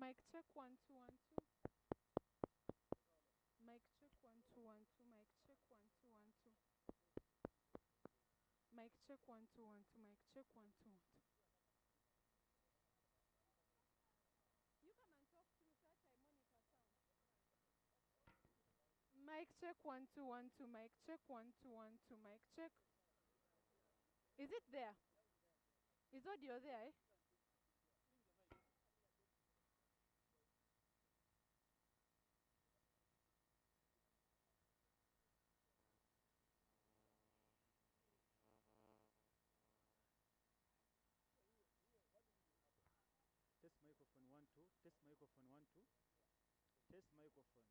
Mic check 1 2 1 2. Mic check 1 2 1 2. Mic check 1 2 1 2. Mic check 1 2 1 2. Mic check 1 2 1 2. You come and talk through so that I monitor sound. Mic check 1 2 1 2. Mic check 1 2 1 2. Mic check. Is it there? Is audio there? Eh? Test microphone 1 2. Test microphone 1 2. Test microphone.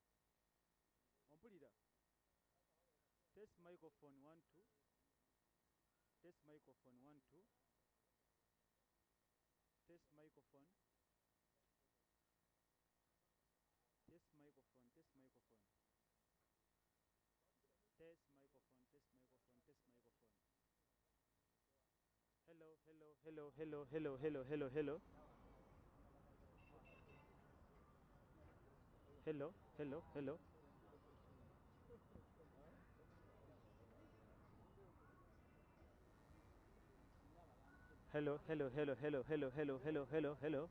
Ompulira. Test microphone 1 2. Test microphone 1 2. Test microphone. Test microphone. Test microphone. Test microphone. Test microphone. Test microphone. Hello, hello, hello, hello, hello, hello, hello, hello. Hello, hello, hello. Hello, hello, hello, hello, hello, hello, hello, hello, hello.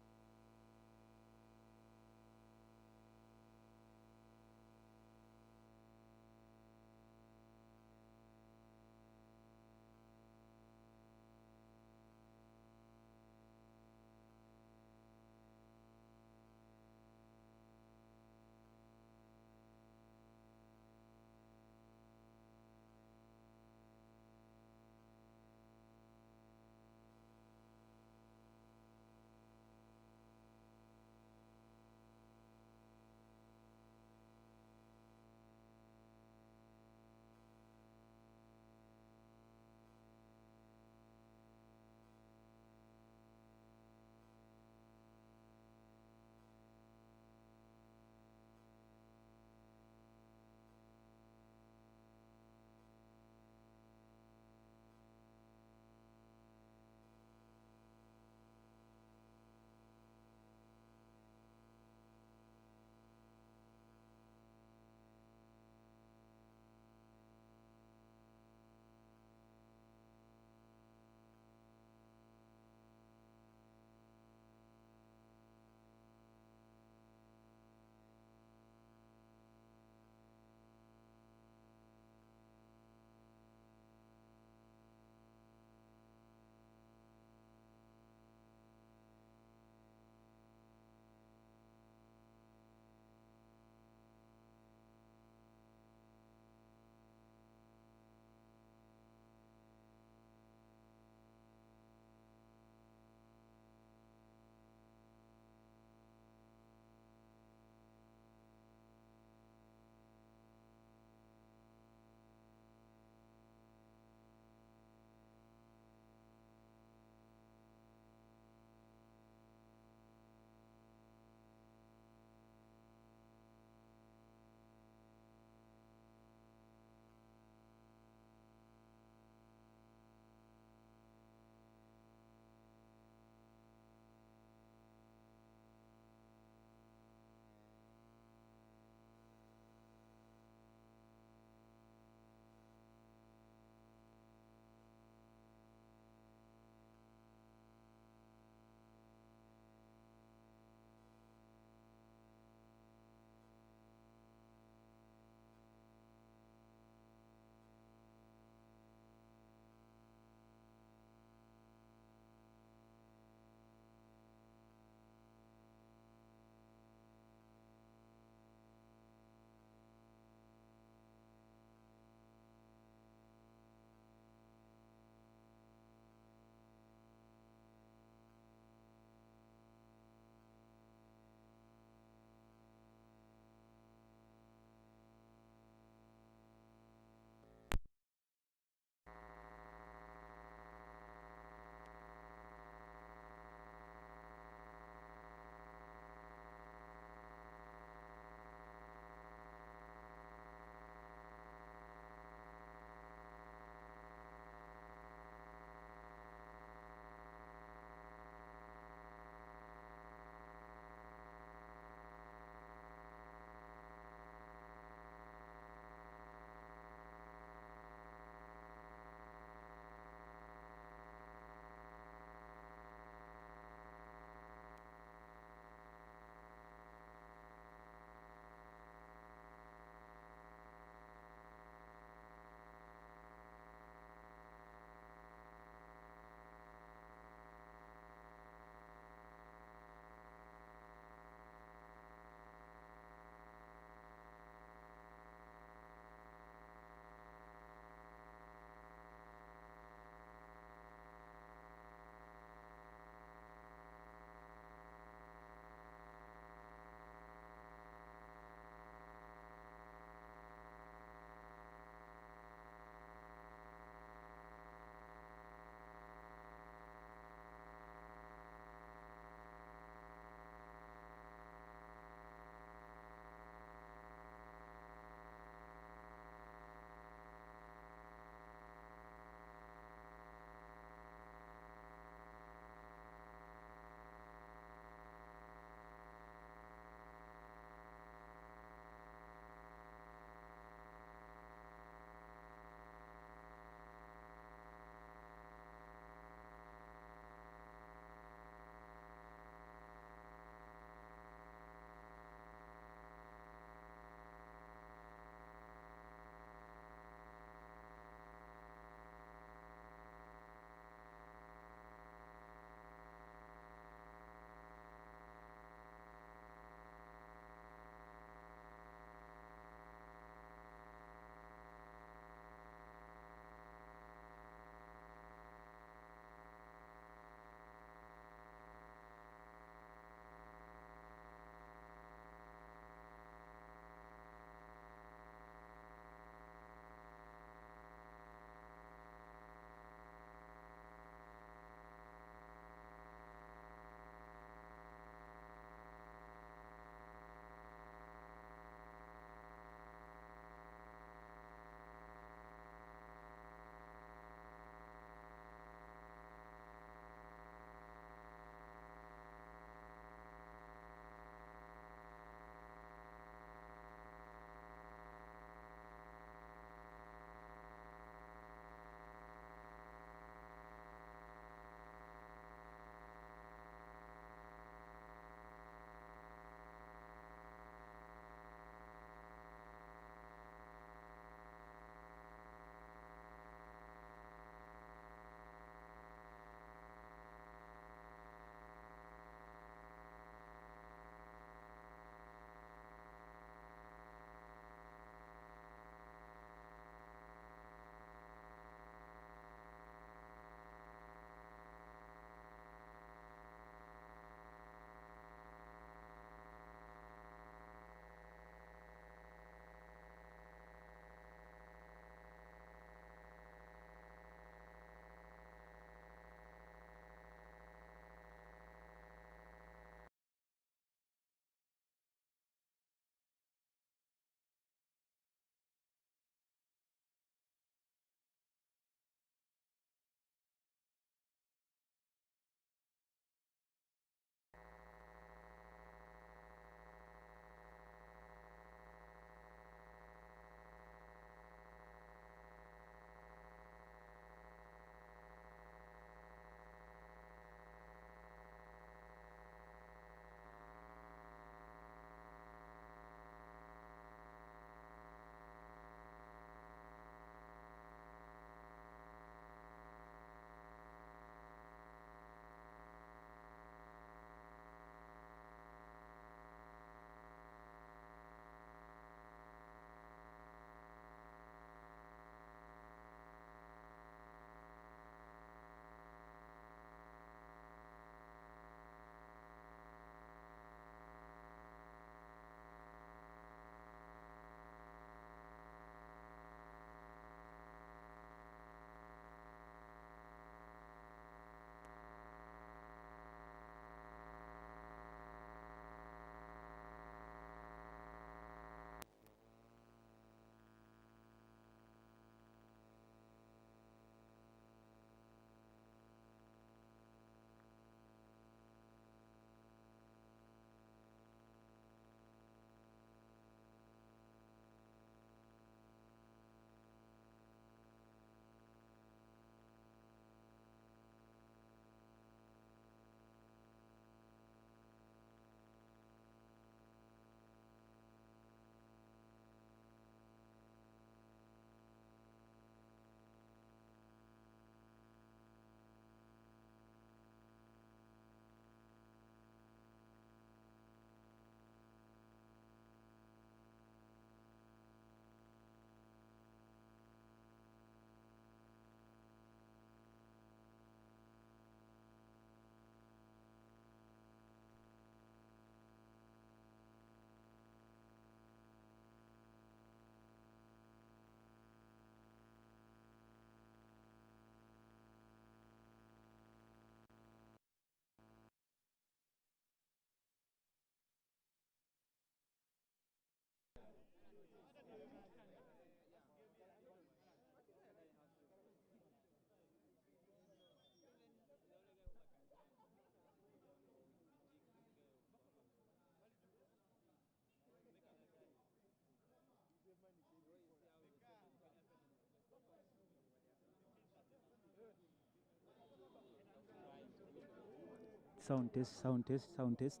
Sound test, sound test, sound test.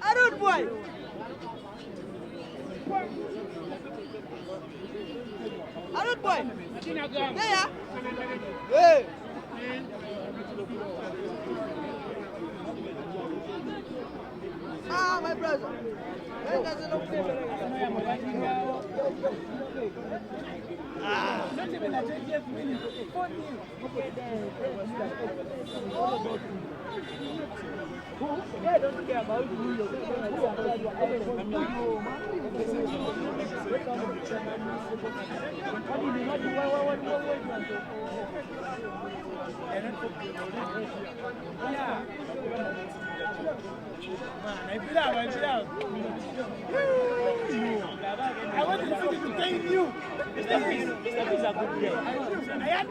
Arun boy. Arun boy. Yeah. Hey. Ah, my brother. Hey, that's an okay. Not even a 20th minute. 14. They don't care about you. I want the city to thank you. Mr. Peace is a good guy. I had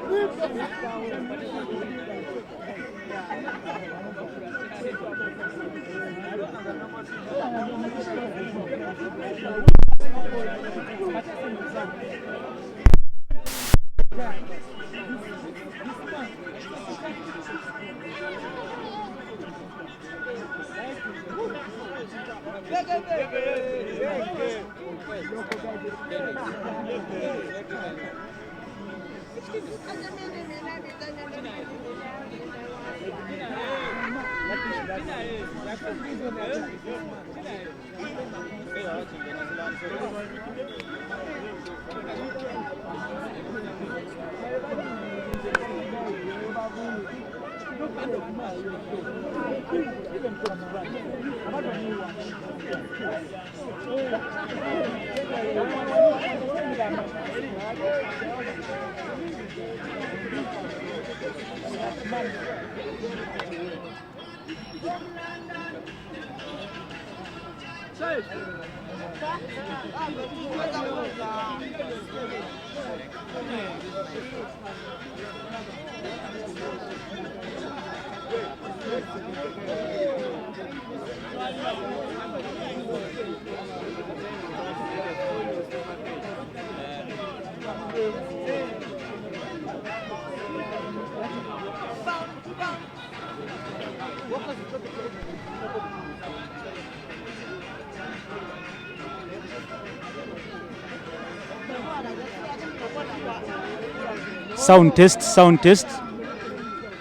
Sound test, sound test.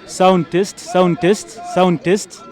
Sound test, sound test, sound test.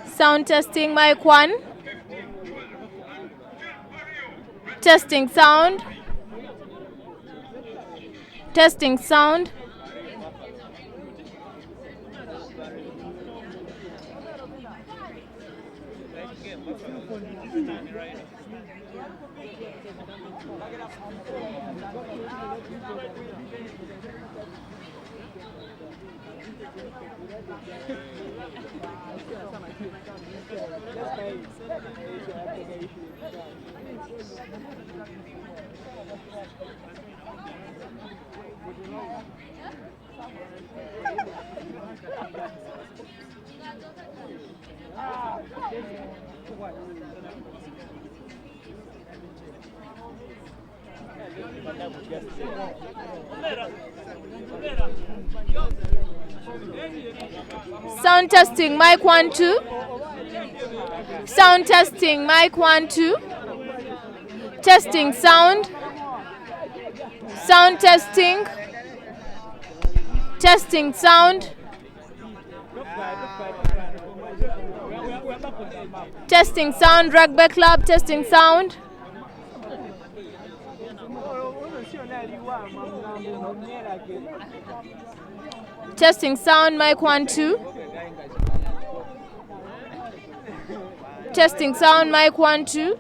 Sound testing, mic 1. Testing sound. Testing sound. Sound testing, mic 1 2. Sound testing, mic 1 2. Testing sound. Sound testing. Testing sound. Testing sound, Rugby Club, testing sound. Testing sound, mic 1 2. Testing sound, mic 1 2.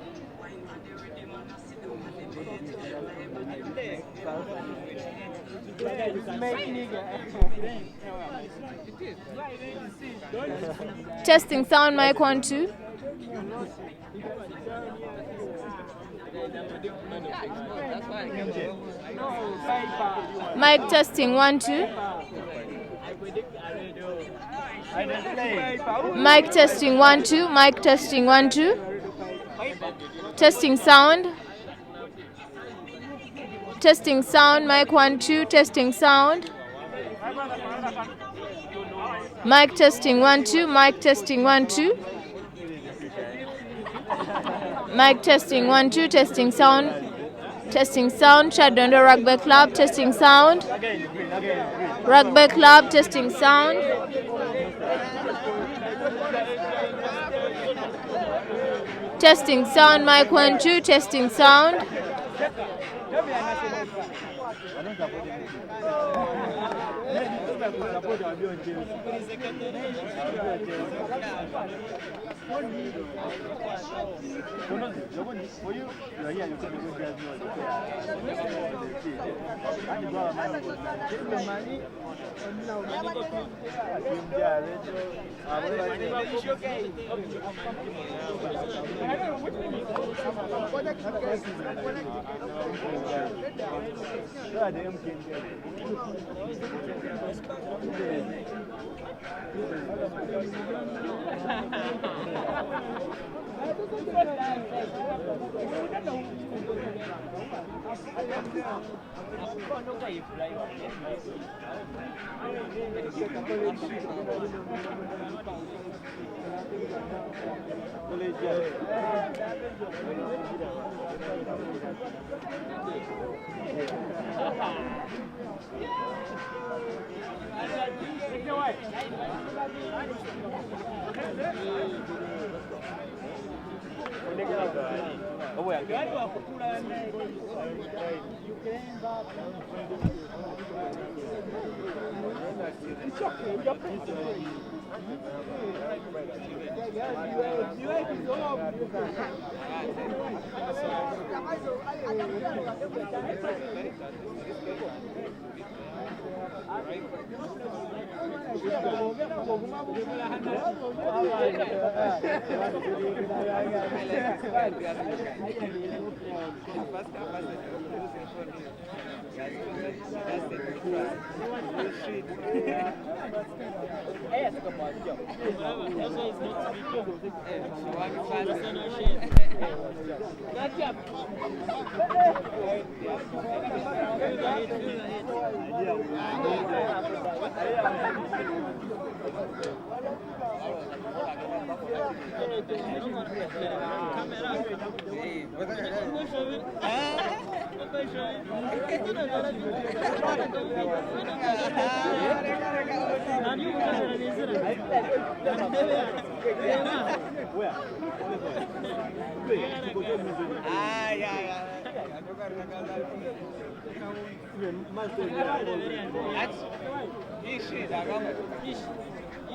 Testing sound, mic 1 2. Mic testing 1 2. Mic testing 1 2. Mic testing 1 2. Testing sound. Testing sound, mic 1 2. Testing sound. Mic testing 1 2. Mic testing 1 2. Mic testing 1 2. Testing sound. Testing sound. Shadondo Rugby Club. Testing sound. Rugby Club. Testing sound. Testing sound. Mic 1 2. Testing sound.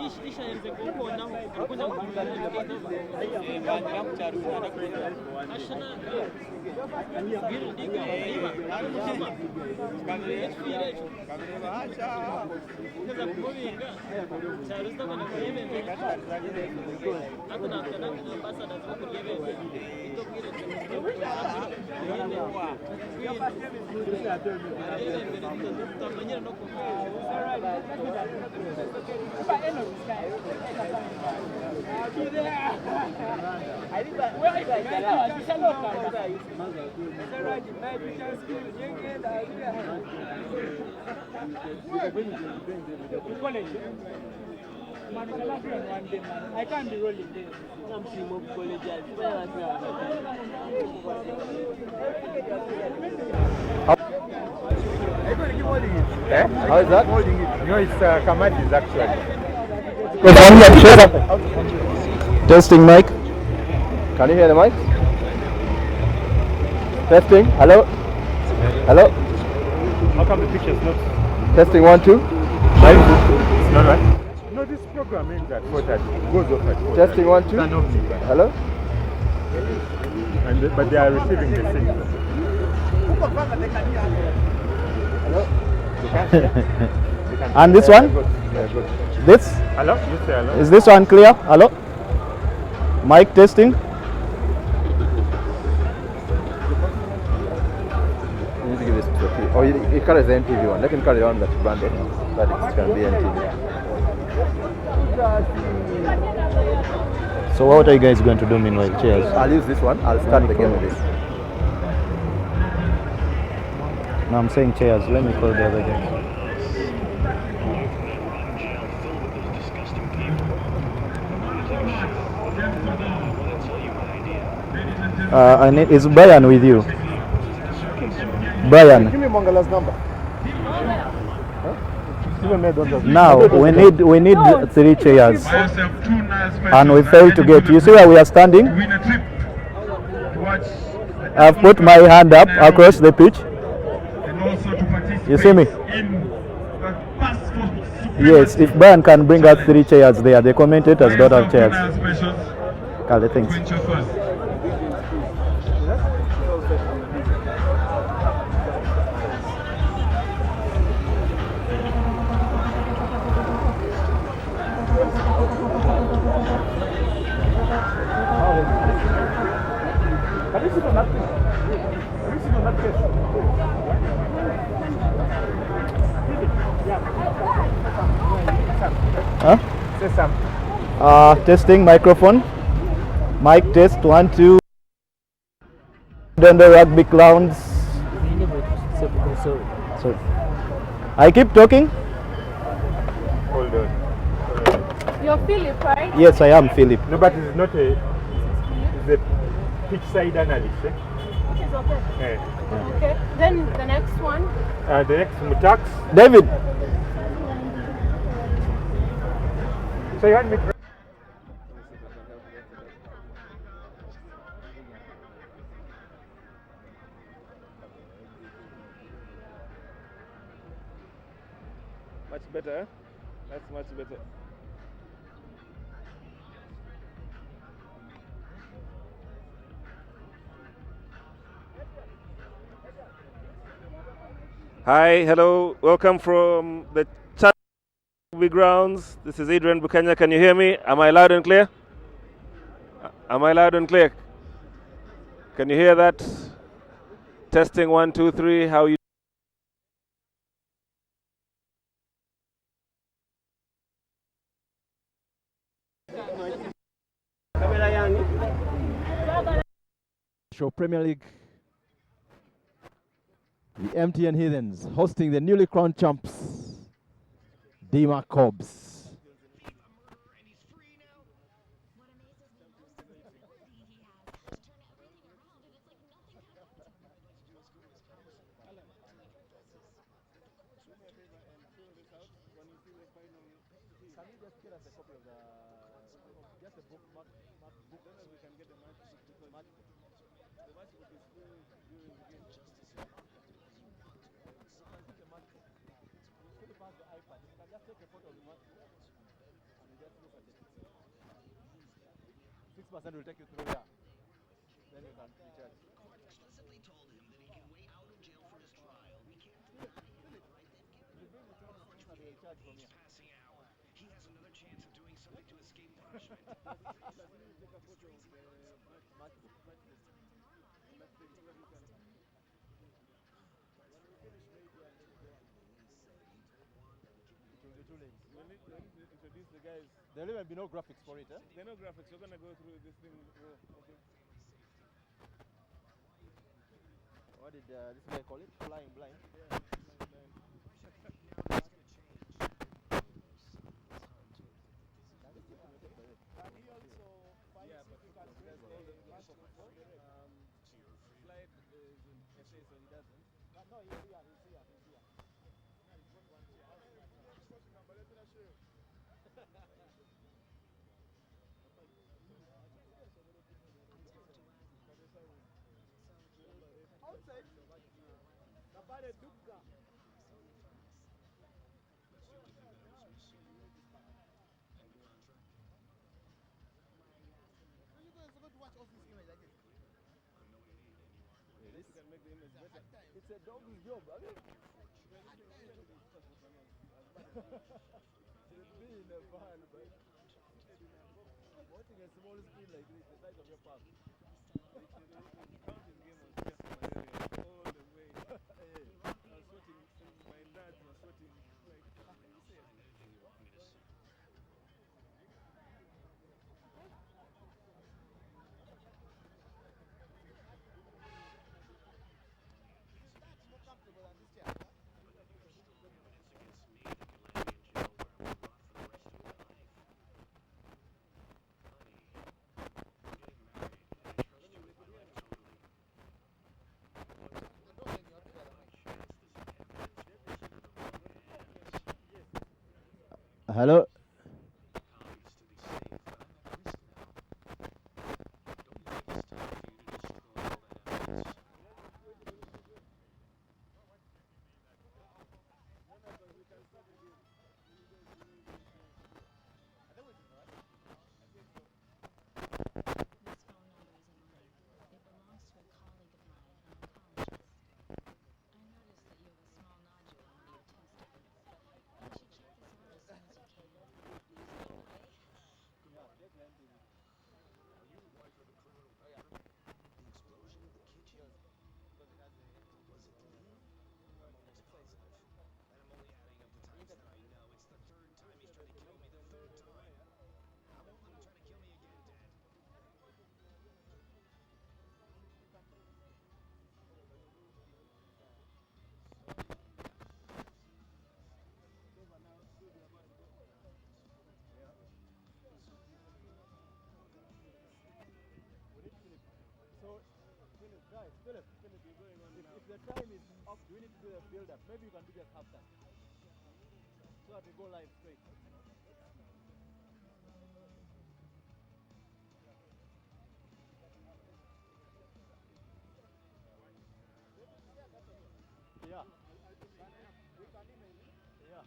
I can't be rolling this. How is that? No, it's Kamadi's actually. Testing mic. Can you hear the mic? Testing. Hello? Hello? How come the picture's not? Testing 1, 2. It's not right? No, this program ends at 4:30. Goes off at 4:30. Testing 1, 2. Hello? But they are receiving the signal. And this one? Yeah, good. This? Hello? You say hello? Is this one clear? Hello? Mic testing. You need to give this to Sophie. Oh, he carries the NTV one. Let him carry on that branded. That it can be NTV. So what are you guys going to do meanwhile? Cheers. I'll use this one. I'll start the game with this. No, I'm saying cheers. Let me call the other guy. Is Brian with you? Brian. Give me Mongola's number. Now we need 3 chairs, and we failed to get. You see where we are standing? I've put my hand up across the pitch. You see me? Yes, if Brian can bring out 3 chairs there, the commentators don't have chairs. Kale, thanks. Huh? Say some. Testing microphone. Mic test 1, 2. Then the rugby clowns. Sorry. I keep talking. Hold on. You're Philip, right? Yes, I am Philip. No, but it's not a. It's a pitch side analyst. Eh? Which is okay. Yeah. Okay. Then the next one. The next Mutax. David. So you want me to. Much better, eh? That's much better. Hi, hello, welcome from the Rugby grounds. This is Adrian Bukanya. Can you hear me? Am I loud and clear? Am I loud and clear? Can you hear that? Testing 1, 2, 3. How you? Show Premier League. The MTN Heathens hosting the newly crowned champs, Dima Cobs. 6% will take you through here. Then you can be charged. Explicitly told him that he can wait out of jail for his trial. We can't deny it, right? Then give him each passing hour. He has another chance of doing something to escape punishment. We need to introduce the guys. There'll even be no graphics for it, eh? There are no graphics. We're gonna go through this thing. Okay. What did this guy call it? Flying blind? Yeah. And he also finds Yeah, if but you can press all the the microphone. slide is in SA, so he doesn't. No, he's here. Outside. Kapale Duka. Are you guys going to watch all this image like this? This can make the image better. It's a dog's job. I mean, should be in a van, but watching a small screen like this, the size of your palm. The counting game was just malaria all the way. I was sweating. My dads were sweating like you said. That's more comfortable than this chair. Hello. Philip, if the time is up, do we need to do a build-up? Maybe you can do just half time. So that we go live straight. Yeah. Yeah.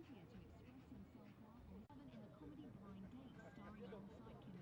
easier to express himself while on in the comedy Blind Date starring alongside Kim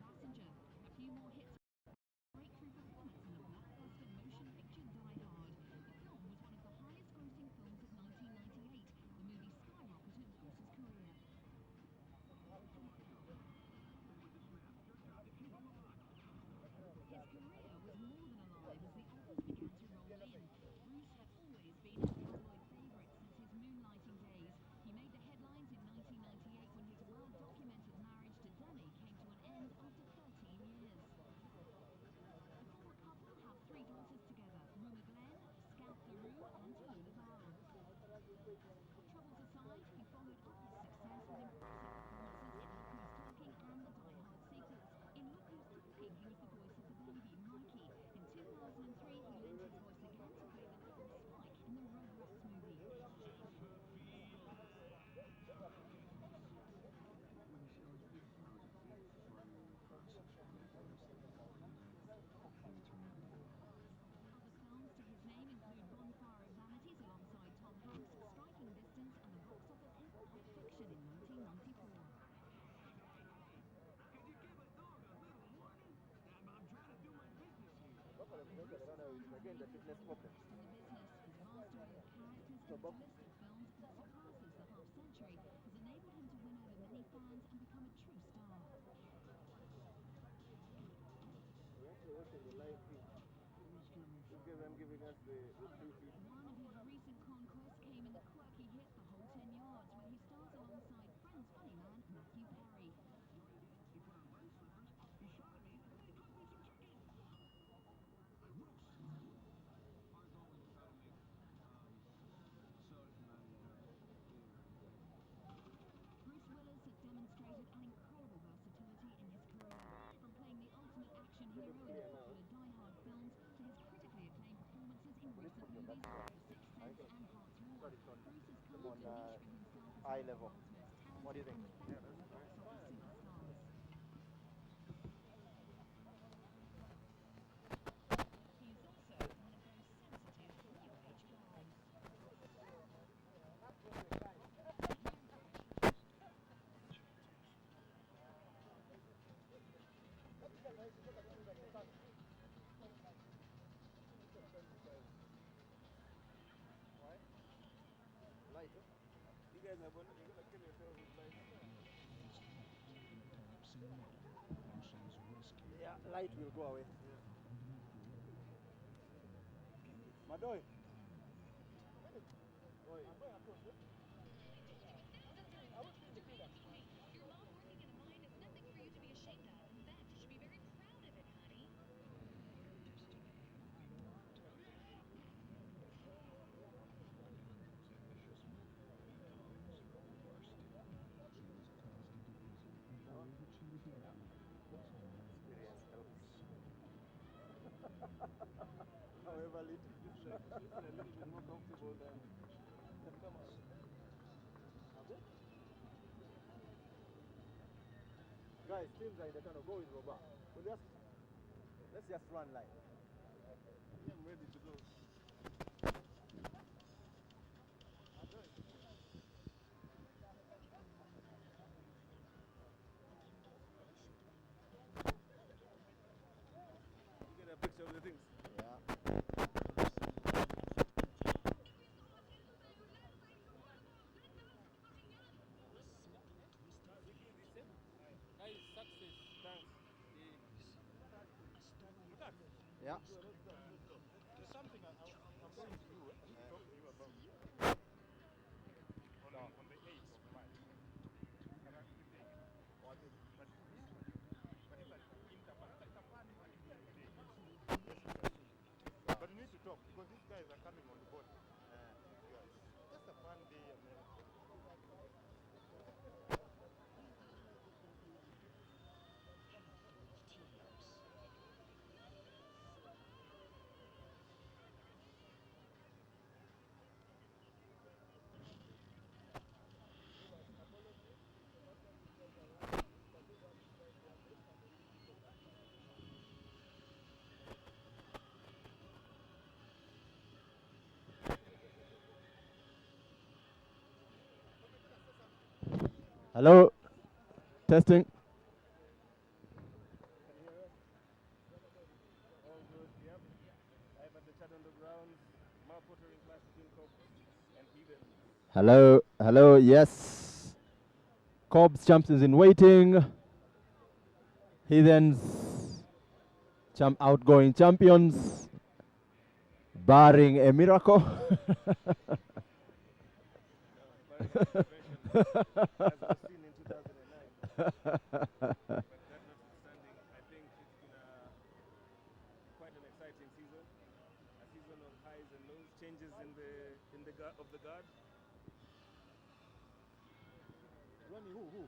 again the fitness problem. So Bob, we're actually watching the live feed. This guy I'm giving us the free feed. They look clear now. Let's put it on that square. I think put it on eye level. What do you think? Yeah, that's fine. Light, huh? You guys are going to kill yourselves with light. Yeah, light will go away. Madoy. Oi. Experience helps. However little. Feel a little bit more comfortable than come on. Guys, teams are in the tunnel. Go with Roba. Let's just run line. Yeah, I'm ready to go. You get a picture of the things. Yeah. Yeah. There's something I'm going to do. I need to talk to you about. On the 8th of March. Can actually take it. But this one. But it's an interval. It's a fun day. But you need to talk because these guys are coming on the boat. These guys. Just a fun day and then. Hello. Testing. All good, yep. Live at the chat on the grounds. Mouth watering clash between Cops and Heathen. Hello. Hello. Yes. Cobbs champions in waiting. Heathens outgoing champions. Barring a miracle. As was seen in 2009. But that notwithstanding, I think it's been quite an exciting season. A season of highs and lows, changes in the guard. Ronnie, who?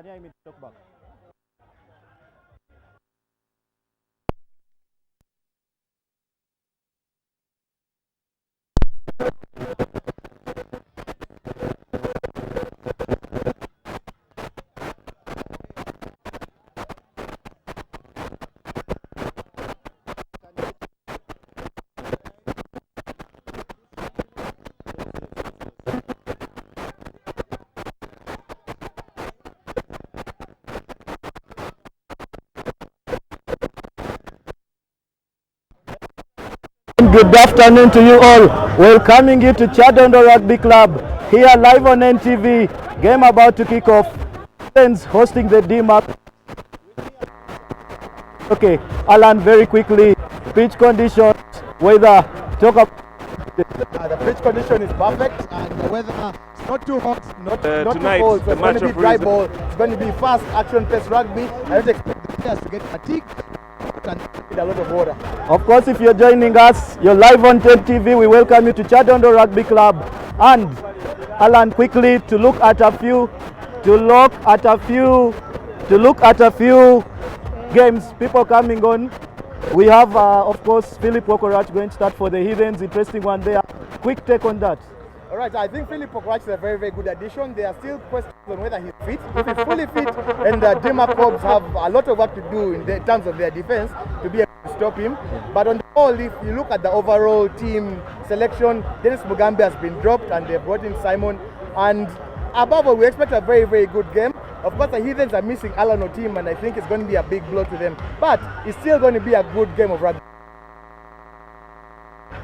can hear me talk back. Good afternoon to you all. Welcoming you to Chadondo Rugby Club here live on NTV. Game about to kick off. Friends hosting the DMAC. Okay, Alan, very quickly. Pitch conditions, weather. Talk about The pitch condition is perfect, and the weather is not too hot, not too tonight, cold. So the it's going match to be of dry reason. ball. It's going to be fast, action-paced rugby. I don't expect the players to get fatigued and need a lot of water. Of course, if you're joining us, you're live on NTV. We welcome you to Chadondo Rugby Club. And Alan, quickly to look at a few games, people coming on. We have, of course, Philip Wokorach going to start for the Heathens. Interesting one there. Quick take on that. All right, I think Philip Pokrach is a very, very good addition. There are still questions on whether he's fit. If he's fully fit, and the DMAC Cubs have a lot of work to do in terms of their defense to be able to stop him. But on the whole, if you look at the overall team selection, Dennis Mugambi has been dropped and they brought in Simon. And above all, we expect a very, very good game. Of course, the Heathens are missing Alan Otim, and I think it's going to be a big blow to them. But it's still going to be a good game of rugby.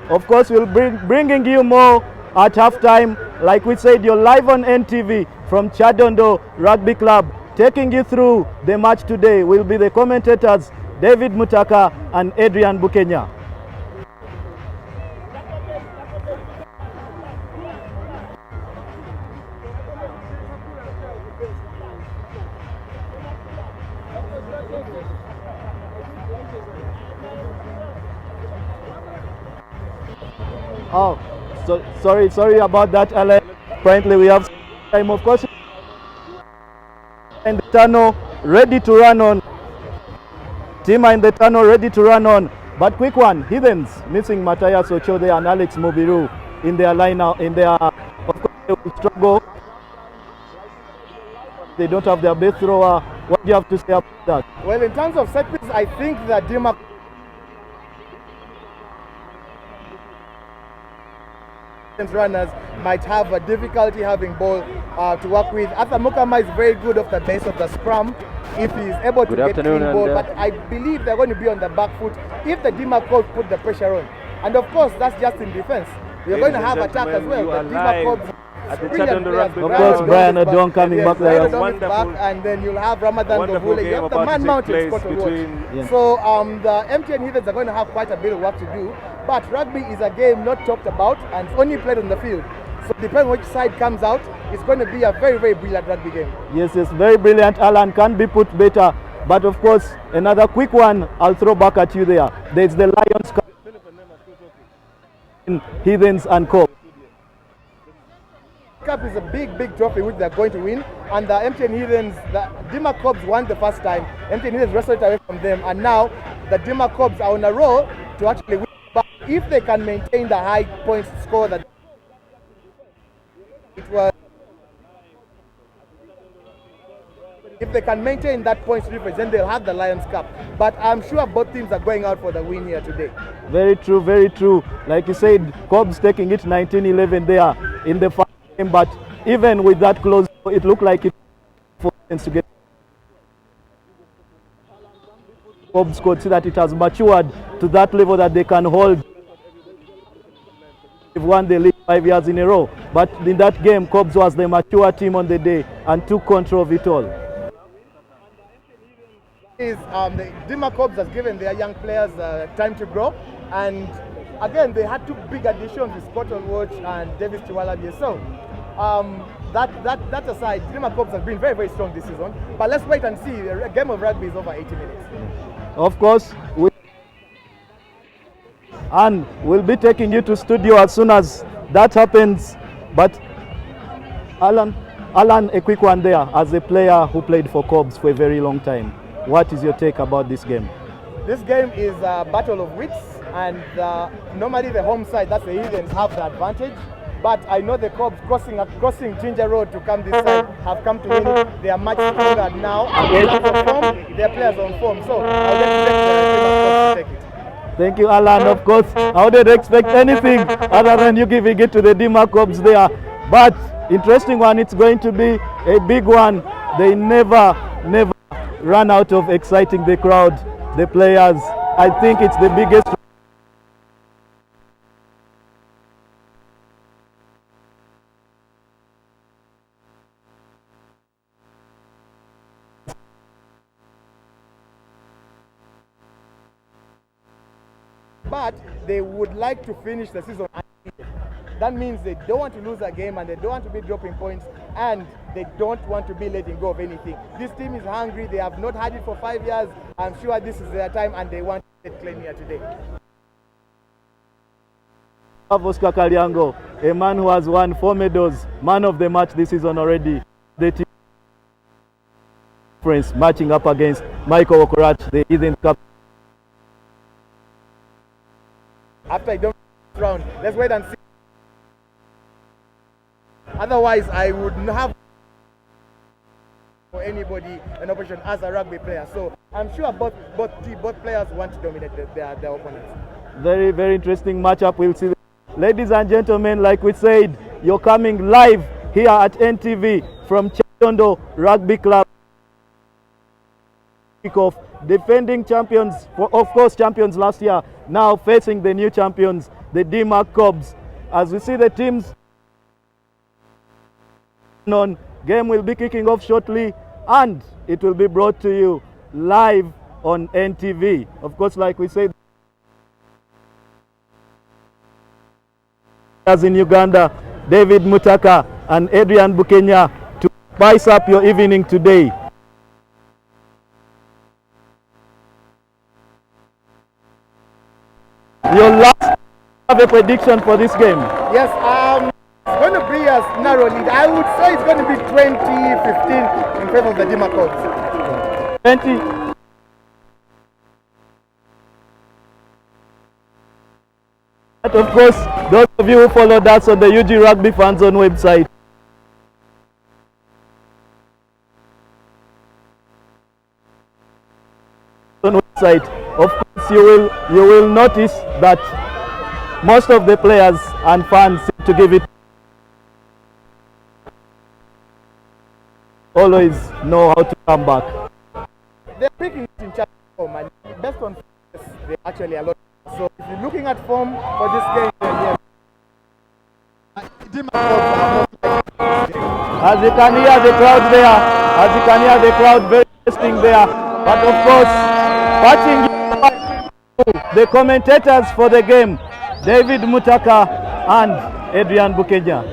Of course, we'll bringing you more at halftime. Like we said, you're live on NTV from Chadondo Rugby Club. Taking you through the match today will be the commentators David Mutaka and Adrian Bukenya. Oh, sorry about that, Alan. Apparently we have time, of course. And the tunnel ready to run on. Team in the tunnel ready to run on. But quick one, Heathens missing Matthias Ochode and Alex Mubiru in their lineup. Of course, they will struggle. They don't have their best thrower. What do you have to say about that? Well, in terms of set piece, I think that DMAC runners might have a difficulty having ball to work with. Arthur Mukama is very good off the base of the scrum if he is able to get clean ball, but I believe they're going to be on the back foot if the DMAC Cubs put the pressure on. And of course, that's just in defense. We're going to have attack as well. The DMAC Cubs at the Chadondo Rugby Of course, Brian Odong coming back there. Back, and then you'll have Ramadan Govule. You have the man mountain spot to watch. Yeah. So the MTN Heathens are going to have quite a bit of work to do. But rugby is a game not talked about and only played on the field. So depending on which side comes out, it's going to be a very, very brilliant rugby game. Yes, very brilliant. Alan, can be put better. But of course, another quick one I'll throw back at you there. There's the Lions Cup in Heathens and Co. Cup is a big, big trophy which they're going to win. And the MTN Heathens, the DMAC Cubs won the first time. MTN Heathens wrestled it away from them. And now the DMAC Cubs are on a roll to actually win. But if they can maintain the high points score that it was, if they can maintain that points difference, then they'll have the Lions Cup. But I'm sure both teams are going out for the win here today. Very true, very true. Like you said, Cubs taking it 19-11 there in the first game. But even with that close, it looked like it for to get. Cubs could see that it has matured to that level that they can hold. They've won the league 5 years in a row, but in that game, Cubs was the mature team on the day and took control of it all. The DMAC Cubs has given their young players time to grow, and again they had two big additions with Scott Watch and Davis Chiwalabi. So that aside, DMAC Cubs have been very, very strong this season. But let's wait and see. A game of rugby is over 80 minutes. Of course, and we'll be taking you to studio as soon as that happens. But Alan, Alan, a quick one there. As a player who played for Cobs for a very long time, what is your take about this game? This game is a battle of wits, and normally the home side, that's the Indians, have the advantage. But I know the Cobs crossing Ginger Road to come this side have come to win it. They are much stronger now. In terms of form, their players on form. So I would expect the Cobs to take it. Thank you, Alan. Of course, I wouldn't expect anything other than you giving it to the Dima Cobs there. But interesting one, it's going to be a big one. They never run out of exciting the crowd, the players. I think it's the biggest. But they would like to finish the season. That means they don't want to lose a game, and they don't want to be dropping points, and they don't want to be letting go of anything. This team is hungry. They have not had it for 5 years. I'm sure this is their time, and they want to get clean here today. Oscar Kaliango, a man who has won 4 medals, man of the match this season already. The team friends matching up against Michael Okorach, the Eden Cup. After I don't round, let's wait and see. Otherwise, I would not have for anybody an opposition as a rugby player. So I'm sure both players want to dominate their opponents. Very, very interesting matchup. We'll see. Ladies and gentlemen, like we said, you're coming live here at NTV from Chadondo Rugby Club. Of defending champions, of course champions last year, now facing the new champions, the Dima Cobs. As we see the teams on, game will be kicking off shortly, and it will be brought to you live on NTV. Of course, like we said, as in Uganda, David Mutaka and Adrian Bukenya to spice up your evening today. Your last have a prediction for this game? Yes, it's going to be a narrow lead. I would say it's going to be 20-15 in favor of the Dima Cobs. 20. But of course, those of you who followed us on the UG Rugby Fan Zone website, of course you will notice that most of the players and fans seem to give it, always know how to come back. They're picking it in charge form, and best on they actually a lot. So if you're looking at form for this game, yes. As you can hear the crowd there, as you can hear the crowd very interesting there, but of course, watching the commentators for the game, David Mutaka and Adrian Bukenya.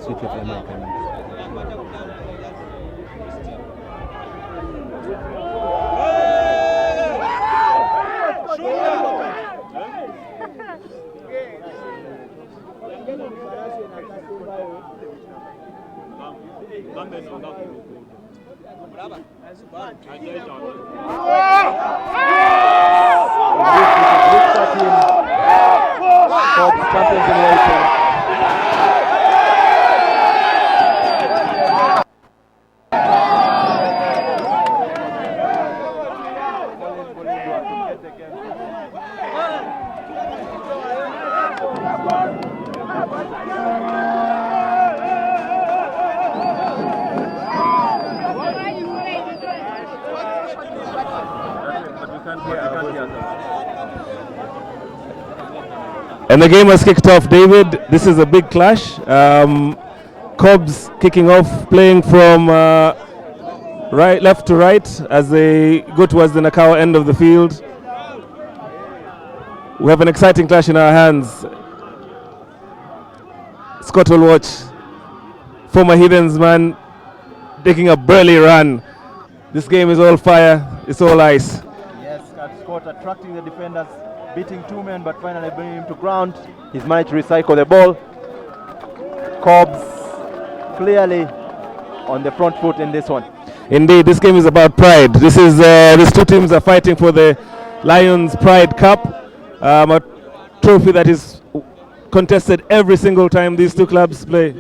Switch off the mic. Cobs champions in waiting. And the game has kicked off, David. This is a big clash. Cobs kicking off, playing from left to right as they go towards the Nakawa end of the field. We have an exciting clash in our hands. Scott will watch. Former Heathens man taking a burly run. This game is all fire, it's all ice. Yes, Scott attracting the defenders, beating two men, but finally bringing him to ground. He's managed to recycle the ball. Cobs clearly on the front foot in this one. Indeed, this game is about pride. This is these two teams are fighting for the Lions Pride Cup, a trophy that is contested every single time these two clubs play.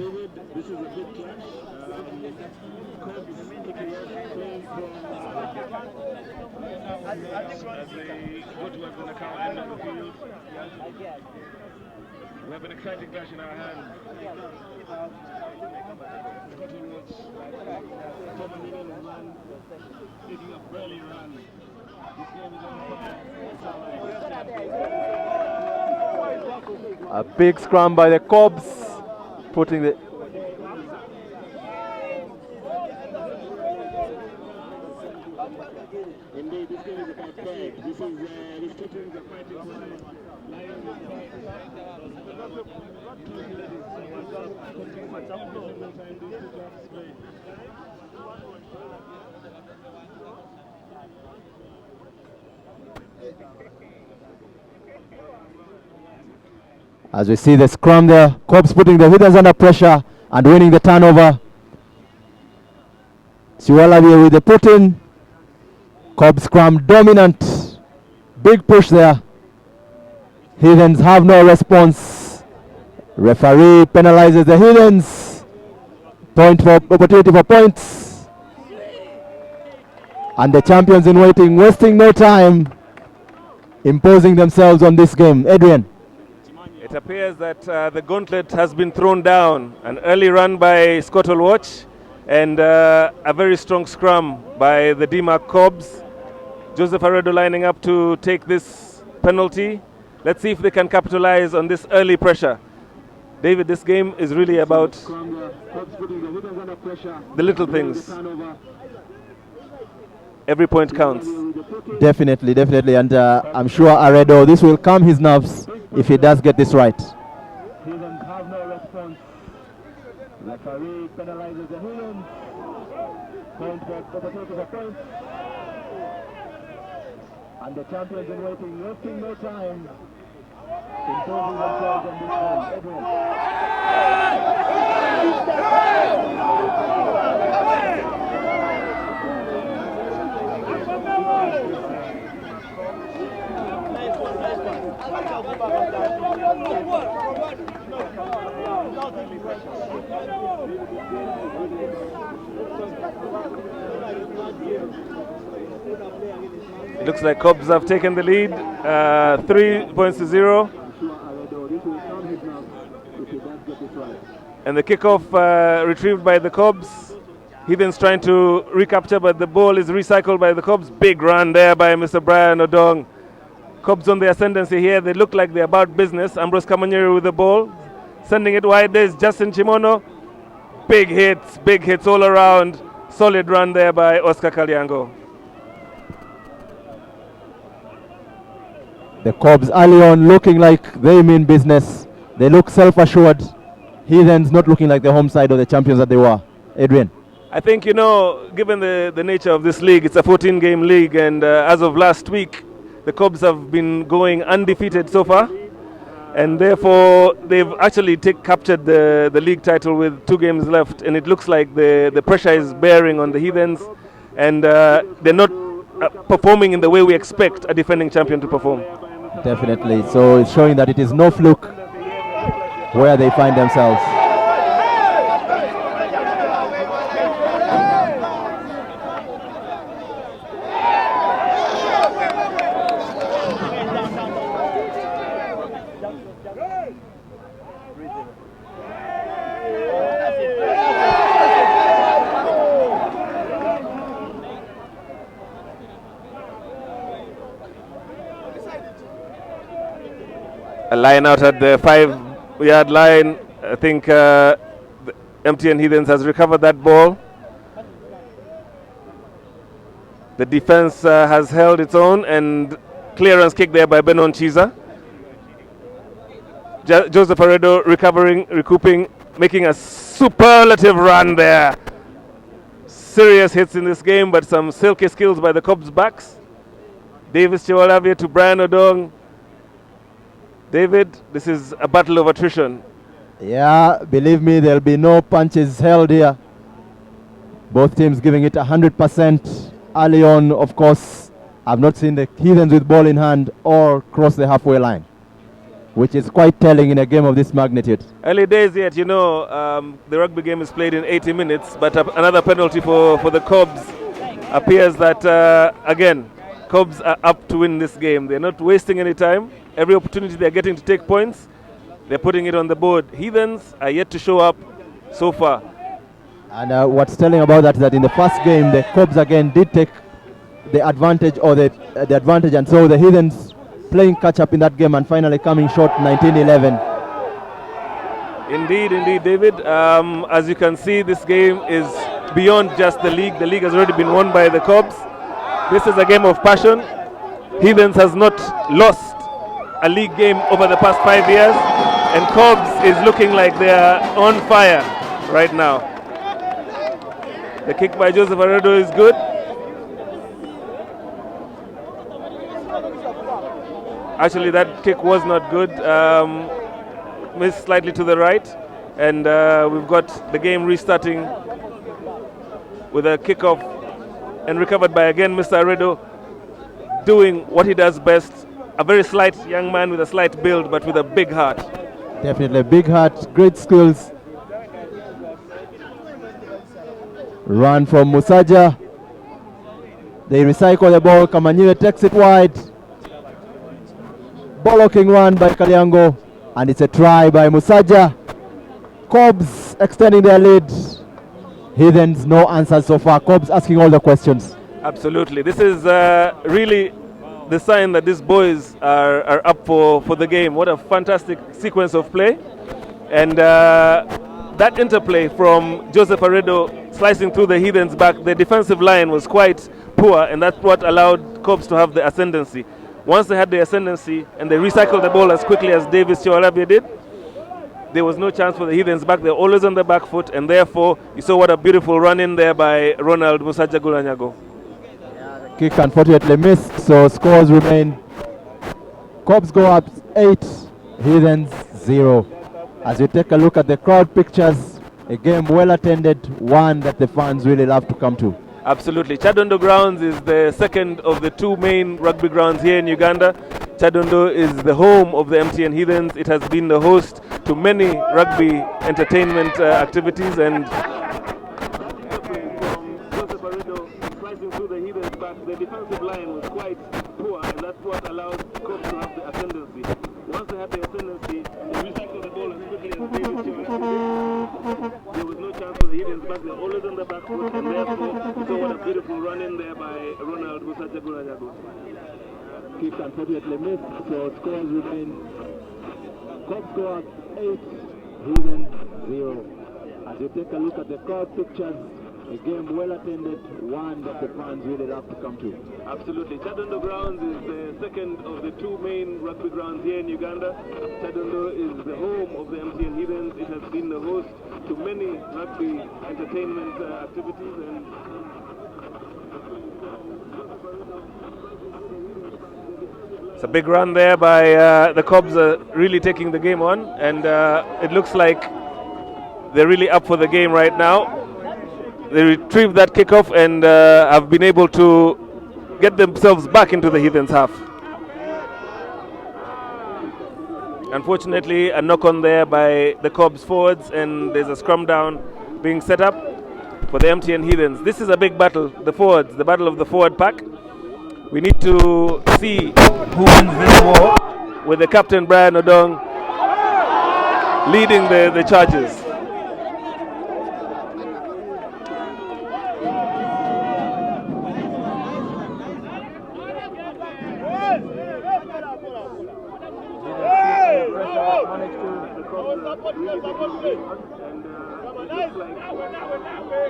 We have an exciting clash in our hands. Taking a burly run. This game is on fire. A big scrum by the Cobs, putting the Indeed, this game is about pride. These two teams are fighting for the as we see the scrum there, Cobs putting the Heathens under pressure and winning the turnover. Siwalabi with the put-in. Cobs scrum dominant. Big push there. Heathens have no response. Referee penalizes the Heathens. Point for opportunity for points. And the champions in waiting, wasting no time, imposing themselves on this game. Adrian. It appears that the gauntlet has been thrown down. An early run by Scottle Watch and a very strong scrum by the DMAC Cobs. Joseph Aredo lining up to take this penalty. Let's see if they can capitalize on this early pressure. David, this game is really about the little things. Every point counts. Definitely, definitely. And I'm sure Aredo, this will calm his nerves if he does get this right. Heathens have no response. Referee penalizes the Heathens. Point for opportunity for points. And the champions in waiting, wasting no time, imposing themselves on this one. It looks like Cobs have taken the lead, 3 points to 0. And the kickoff retrieved by the Cobs. Heathens trying to recapture, but the ball is recycled by the Cobs. Big run there by Mr. Brian Odong. Cobs on the ascendancy here. They look like they're about business. Ambrose Kamanyeri with the ball, sending it wide. There's Justin Chimono. Big hits all around. Solid run there by Oscar Kalyango. The Cobs early on looking like they mean business. They look self-assured. Heathens not looking like the home side of the champions that they were. Adrian. I think, given the nature of this league, it's a 14-game league, and as of last week, the Cobs have been going undefeated so far, and therefore they've actually captured the league title with 2 games left, and it looks like the pressure is bearing on the Heathens, and they're not performing in the way we expect a defending champion to perform. Definitely. So it's showing that it is no fluke. where they find themselves. A line out at the 5-yard line. I think the MTN Heathens has recovered that ball. The defense has held its own, and clearance kick there by Benon Chiza. Joseph Aredo recovering, recouping, making a superlative run there. Serious hits in this game, but some silky skills by the Cobs backs. Davis Chiwalavia to Brian Odong. David, this is a battle of attrition. Yeah, believe me, there'll be no punches held here. Both teams giving it 100%. Early on, of course, I've not seen the Heathens with ball in hand or cross the halfway line, which is quite telling in a game of this magnitude. Early days yet, you know, the rugby game is played in 80 minutes, but another penalty for the Cobs appears that, again, Cobs are up to win this game. They're not wasting any time. Every opportunity they're getting to take points, they're putting it on the board. Heathens are yet to show up so far. And what's telling about that is that in the first game, the Cobs again did take the advantage, or the advantage, and so the Heathens playing catch up in that game and finally coming short 19-11. Indeed, David. As you can see, this game is beyond just the league. The league has already been won by the Cobs. This is a game of passion. Heathens has not lost a league game over the past 5 years, and Cobs is looking like they are on fire right now. The kick by Joseph Aredo is good. Actually, that kick was not good. Missed slightly to the right, and we've got the game restarting with a kickoff and recovered by again Mr. Aredo, doing what he does best. A very slight young man with a slight build, but with a big heart. Definitely a big heart, great skills. Run from Musaja. They recycle the ball. Kamanyire takes it wide. Bollocking run by Kalyango, and it's a try by Musaja. Cobs extending their lead. Heathens no answers so far. Cobs asking all the questions. Absolutely. This is really the sign that these boys are up for the game. What a fantastic sequence of play. And that interplay from Joseph Aredo slicing through the Heathens back, the defensive line was quite poor, and that's what allowed Cobs to have the ascendancy. Once they had the ascendancy and they recycled the ball as quickly as Davis Chiwalavia did, there was no chance for the Heathens back. They're always on the back foot, and therefore you saw what a beautiful run in there by Ronald Musaja Gulanyago. Kick unfortunately missed, so scores remain. Cobs go up 8, Heathens 0. As you take a look at the crowd pictures, a game well attended, one that the fans really love to come to. Absolutely. Chadondo Grounds is the second of the two main rugby grounds here in Uganda. Chadondo is the home of the MTN Heathens. It has been the host to many rugby entertainment activities, and the defensive line was quite poor, and that's what allowed Cobs to have the ascendancy. Once they had the ascendancy, they recycled the ball as quickly as Davis Chiwalavia. There was no chance for the Heathens back. They're always on the back foot, and therefore, so what a beautiful run in there by Ronald Musaja Gulanyago. Kick unfortunately missed, so scores remain. Cobs go up 8, Heathens 0. As you take a look at the crowd pictures, a game well attended, one that the fans really love to come to. Absolutely. Chadondo Grounds is the second of the two main rugby grounds here in Uganda. Chadondo is the home of the MTN Heathens. It has been the host to many rugby entertainment activities, and it's a big run there by the Cobs, really taking the game on, and it looks like they're really up for the game right now. They retrieved that kickoff and have been able to get themselves back into the Heathens half. unfortunately, a knock on there by the Cobs forwards, and there's a scrum down being set up for the MTN Heathens. This is a big battle, the forwards, the battle of the forward pack. We need to see who wins this war, with the captain Brian Odong leading the charges.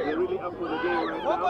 They're really up for the game right now.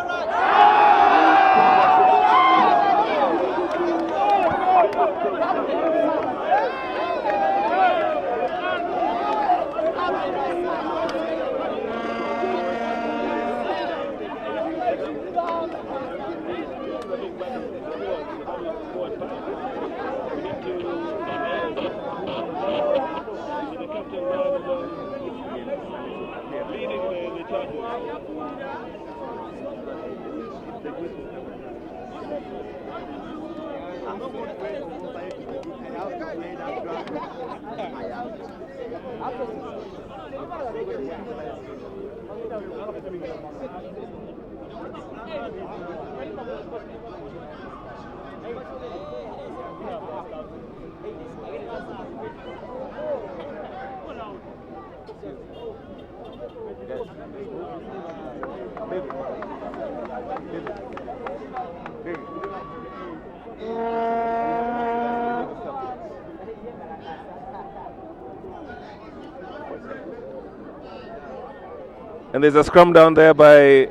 And there's a scrum down there by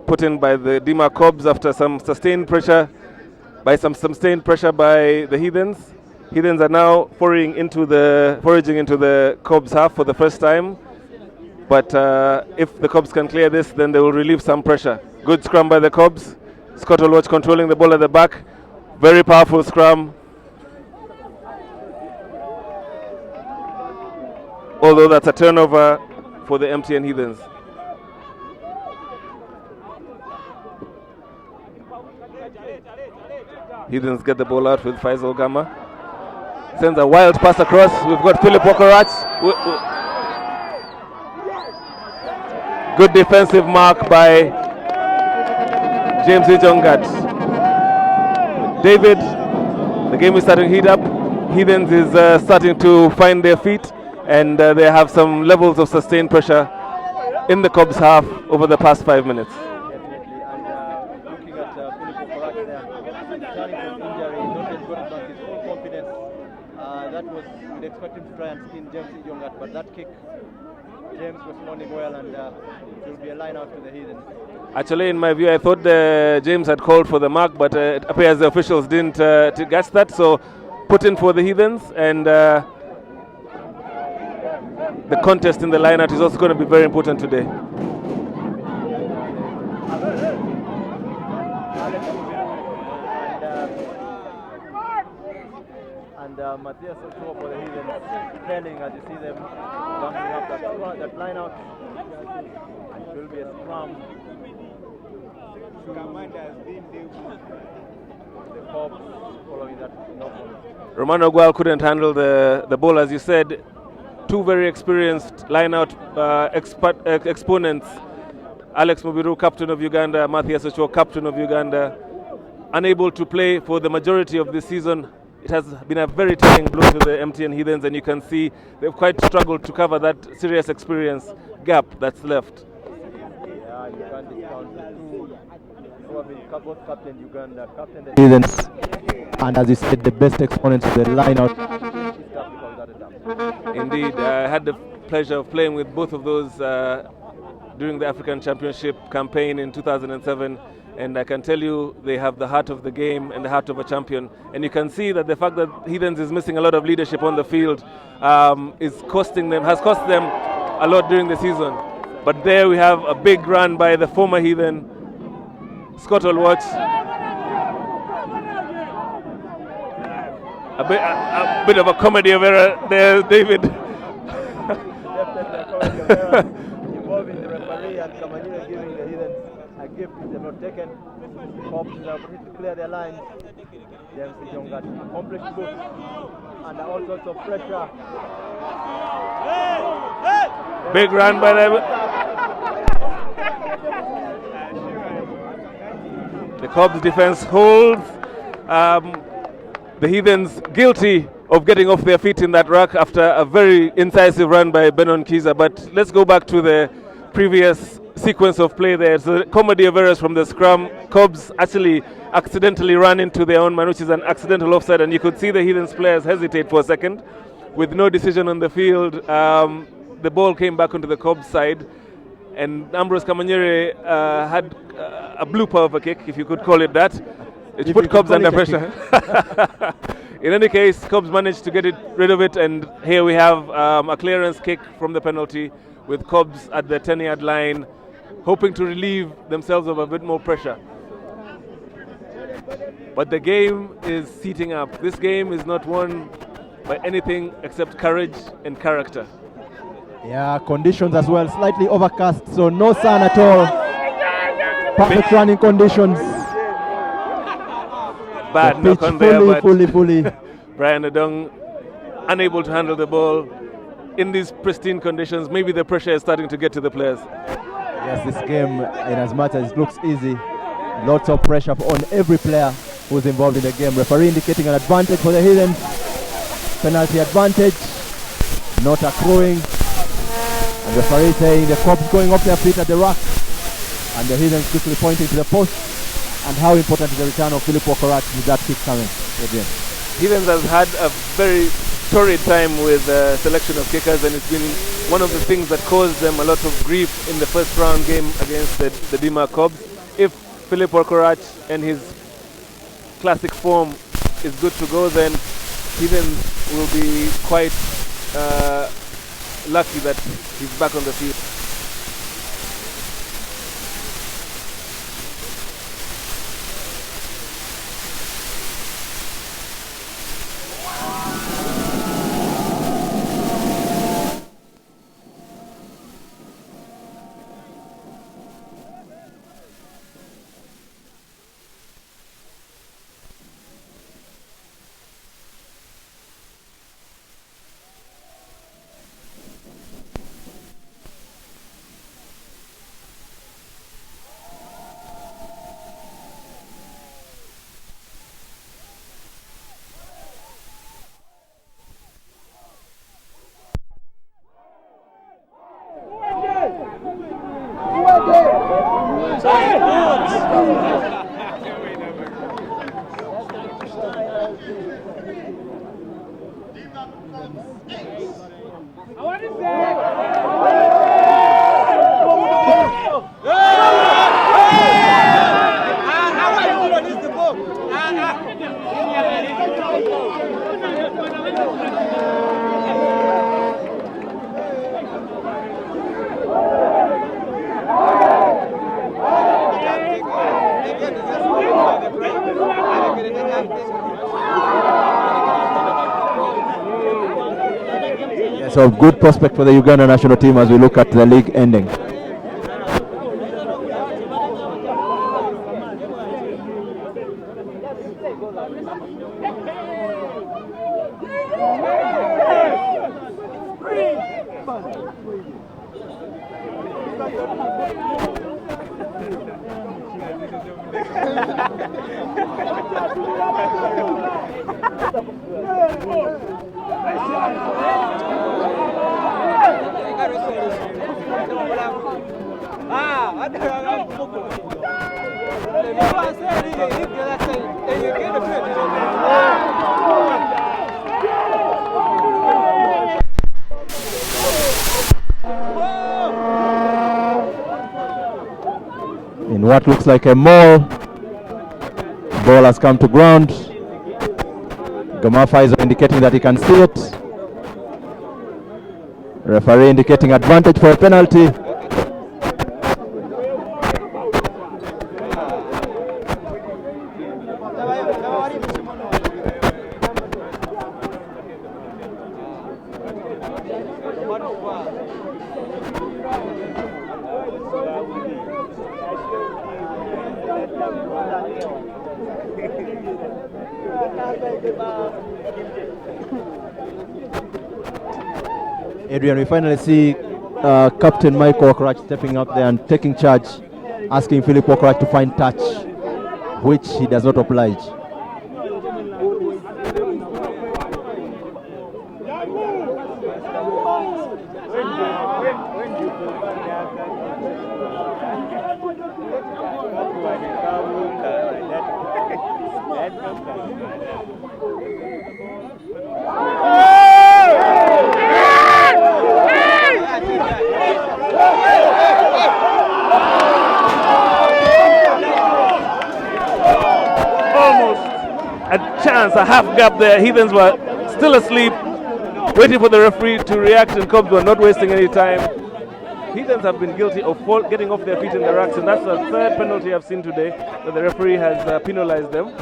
put in by the Dima Cobs after some sustained pressure by the Heathens. Heathens are now foraging into the Cobs half for the first time. But if the Cobs can clear this, then they will relieve some pressure. Good scrum by the Cobs. Scott Olwatch controlling the ball at the back. Very powerful scrum. Although that's a turnover for the MTN Heathens. Heathens get the ball out with Faisal Gama. Sends a wild pass across. We've got Philip Wokorach. Good defensive mark by James Ijongat. David, the game is starting to heat up. Heathens is starting to find their feet, and they have some levels of sustained pressure in the Cobs half over the past 5 minutes. Definitely, and looking at Philip Okorak there, returning from injury, not yet got back his full confidence. That was, we'd expect him to try and spin James Ijongat, but that kick, James responding well, and it will be a line out to the Heathens. Actually, in my view, I thought James had called for the mark, but it appears the officials didn't catch that, so put in for the Heathens, and the contest in the line-out is also going to be very important today. And Matthias Ochoa for the Heathens, telling as you see them jumping up that line-out. It will be a scrum. The Cobs following that knock-on. Romano Gual couldn't handle the ball, as you said. Two very experienced line-out exponents. Alex Mubiru, captain of Uganda, Matthias Ochoa, captain of Uganda, unable to play for the majority of this season. It has been a very telling blow to the MTN Heathens, and you can see they've quite struggled to cover that serious experience gap that's left. Yeah, you can't discount the two who have been both captain Uganda, captain the Heathens, and as you said, the best exponents of the line-out. Indeed, I had the pleasure of playing with both of those during the African Championship campaign in 2007, and I can tell you they have the heart of the game and the heart of a champion. And you can see that the fact that Heathens is missing a lot of leadership on the field has cost them a lot during the season. But there we have a big run by the former Heathen, Scott Olwatch. A bit of a comedy of error there, David. Definitely a comedy of error involving the referee and Kamanyira giving the Heathens a gift which they have not taken. Cops have opportunity to clear their lines. James Jongat accomplished both under all sorts of pressure. Big run by them. The Cubs defense holds the Heathens guilty of getting off their feet in that ruck after a very incisive run by Benon Kiza. But let's go back to the previous sequence of play there. So the comedy of errors from the scrum. Cubs actually accidentally ran into their own man, which is an accidental offside, and you could see the Heathens players hesitate for a second. With no decision on the field, the ball came back onto the Cubs side, and Ambrose Kamanyere had a blooper of a kick, if you could call it that. It put Cubs under pressure. In any case, Cubs managed to get rid of it, and here we have a clearance kick from the penalty with Cubs at the 10-yard line, hoping to relieve themselves of a bit more pressure. But the game is heating up. This game is not won by anything except courage and character. Yeah, conditions as well, slightly overcast, so no sun at all. Perfect running conditions. Bad knock on there, but fully. Brian Adong unable to handle the ball in these pristine conditions. Maybe the pressure is starting to get to the players. Yes, this game, in as much as it looks easy, lots of pressure on every player who's involved in the game. Referee indicating an advantage for the Heathens. Penalty advantage, not accruing. And referee saying the Cubs going off their feet at the ruck, and the Heathens quickly pointing to the post. And how important is the return of Philip Okorat with that kick coming? Adrian. Heathens has had a very torrid time with selection of kickers, and it's been one of the things that caused them a lot of grief in the first round game against the Dima Cubs. If Philip Okorat and his classic form is good to go, then Heathens will be quite lucky that he's back on the field. So good prospect for the Uganda national team as we look at the league ending. In what looks like a maul, ball has come to ground. Gamafa is indicating that he can see it. Referee indicating advantage for a penalty. Adrian, we finally see Captain Michael Okorach stepping up there and taking charge, asking Philip Okorach to find touch, which he does not oblige. A chance, a half gap there. Heathens were still asleep, waiting for the referee to react, and Cubs were not wasting any time. Heathens have been guilty of getting off their feet in the racks, and that's the third penalty I've seen today that the referee has penalized them.